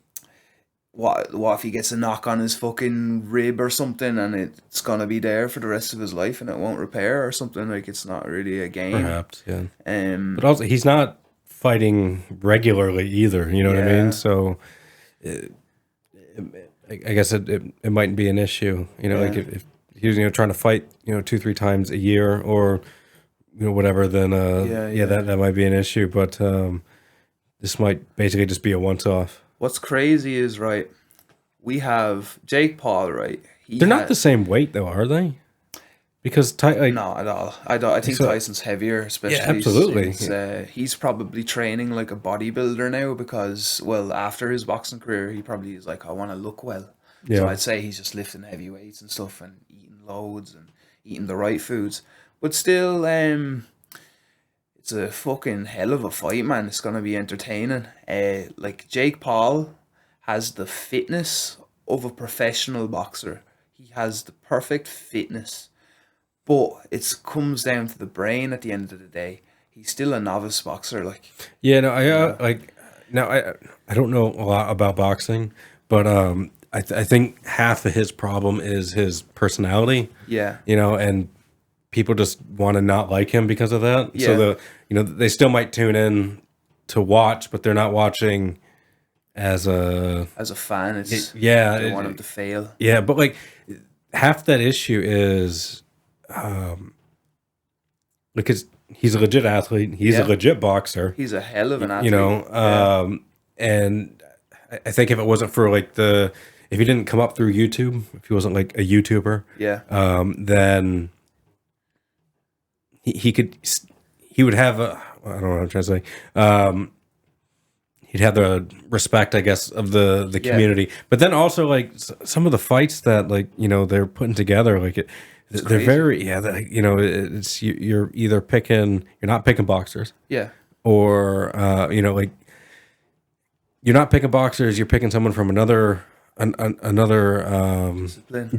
what if he gets a knock on his fucking rib or something, and it's gonna be there for the rest of his life, and it won't repair or something? Like, it's not really a game. Perhaps, yeah. Um, But also, he's not fighting regularly either. You know what I yeah, mean? So, I guess it might be an issue. You know, like yeah. if he was trying to fight 2-3 times a year or whatever, then Yeah. that might be an issue. But this might basically just be a once off. What's crazy is, right, we have Jake Paul, right? They're not the same weight though, are they? Because No, at all. I think So- Tyson's heavier, especially absolutely. since he's probably training like a bodybuilder now because, well, after his boxing career, he probably is like, I want to look well. So Yeah. I'd say he's just lifting heavy weights and stuff and eating loads and eating the right foods. But still, it's a fucking hell of a fight, man. It's gonna be entertaining. Like Jake Paul has the fitness of a professional boxer. He has the perfect fitness, but it comes down to the brain at the end of the day. He's still a novice boxer, like. Yeah, no, I don't know a lot about boxing, but I think half of his problem is his personality. Yeah. And people just want to not like him because of that. Yeah. So they still might tune in to watch, but they're not watching as a fan. It's they want him to fail. Yeah, but like half that issue is because he's a legit athlete. He's a legit boxer. He's a hell of an athlete. And I think if it wasn't for like if he didn't come up through YouTube, if he wasn't like a YouTuber, then he would have I don't know what I'm trying to say. He'd have the respect, I guess, of the community. But then also like some of the fights that like they're putting together, like they're very it's you're either you're not picking boxers, or like you're not picking boxers, you're picking someone from another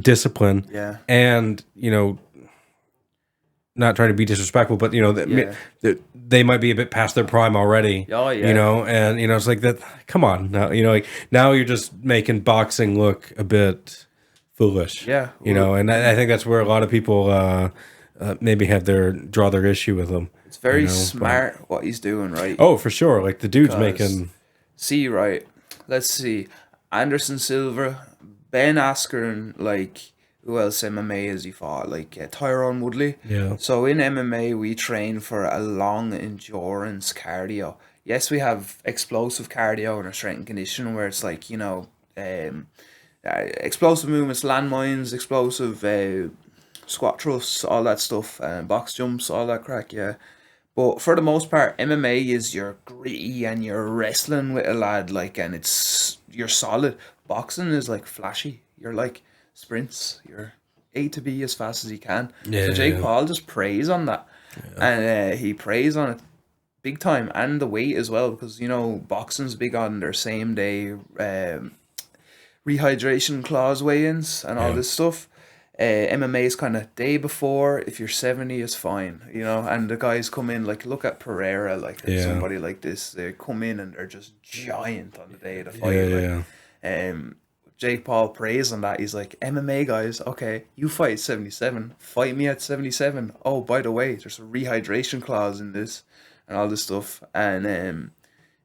discipline, and not trying to be disrespectful, but they might be a bit past their prime already. And it's like that. Come on, now like now you're just making boxing look a bit foolish. And I think that's where a lot of people maybe draw their issue with him. It's very smart what he's doing, right? Oh, for sure. Like the dude's making. Let's see. Anderson Silva, Ben Askren, like. Who else MMA has he fought? Like Tyrone Woodley. Yeah. So in MMA, we train for a long endurance cardio. Yes, we have explosive cardio in our strength and conditioning where it's like, explosive movements, landmines, explosive squat thrusts, all that stuff, box jumps, all that crack, yeah. But for the most part, MMA is you're gritty and you're wrestling with a lad, like, and you're solid. Boxing is like flashy. You're like sprints, you're A to B as fast as you can. So Jake Paul just preys on that, and he preys on it big time, and the weight as well, because boxing's big on their same day rehydration clause weigh-ins and all this stuff. MMA is kind of day before. If you're 70, it's fine, and the guys come in, like look at Pereira, like somebody like this, they come in and they're just giant on the day of the fight. Jake Paul prays on that. He's like, MMA guys, okay, you fight 77, fight me at 77. Oh, by the way, there's a rehydration clause in this and all this stuff. And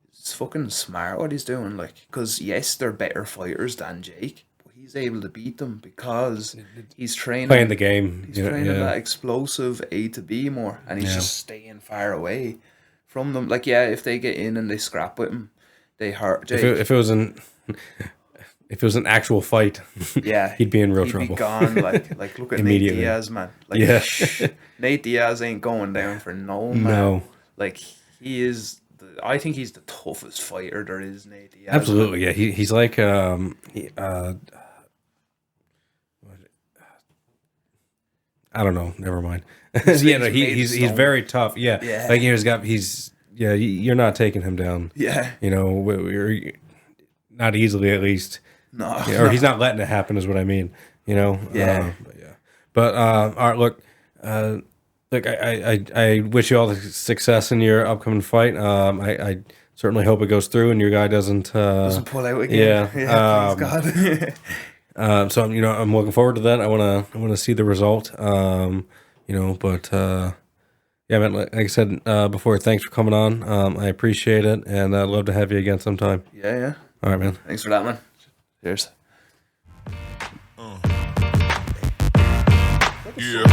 it's fucking smart what he's doing, like, because yes, they're better fighters than Jake, but he's able to beat them because he's training, playing the game. He's training that explosive A to B more, and he's just staying far away from them. Like, if they get in and they scrap with him, they hurt Jake. If it was an actual fight, he'd be in real trouble. He'd be gone. Like look at Nate Diaz, man. Like, Nate Diaz ain't going down for no man. No. Like he is. I think he's the toughest fighter there is. Nate Diaz. Absolutely, yeah. He's like I don't know. Never mind. He's very tough. Yeah. Like you're not taking him down. Yeah. We're not easily, at least. No, or he's not letting it happen, is what I mean. But all right, look, I wish you all the success in your upcoming fight. I certainly hope it goes through and your guy doesn't pull out again. Please God. So I'm looking forward to that. I wanna see the result. But man, like I said before, thanks for coming on. I appreciate it, and I'd love to have you again sometime. Yeah. All right, man. Thanks for that, man. Cheers. Yeah.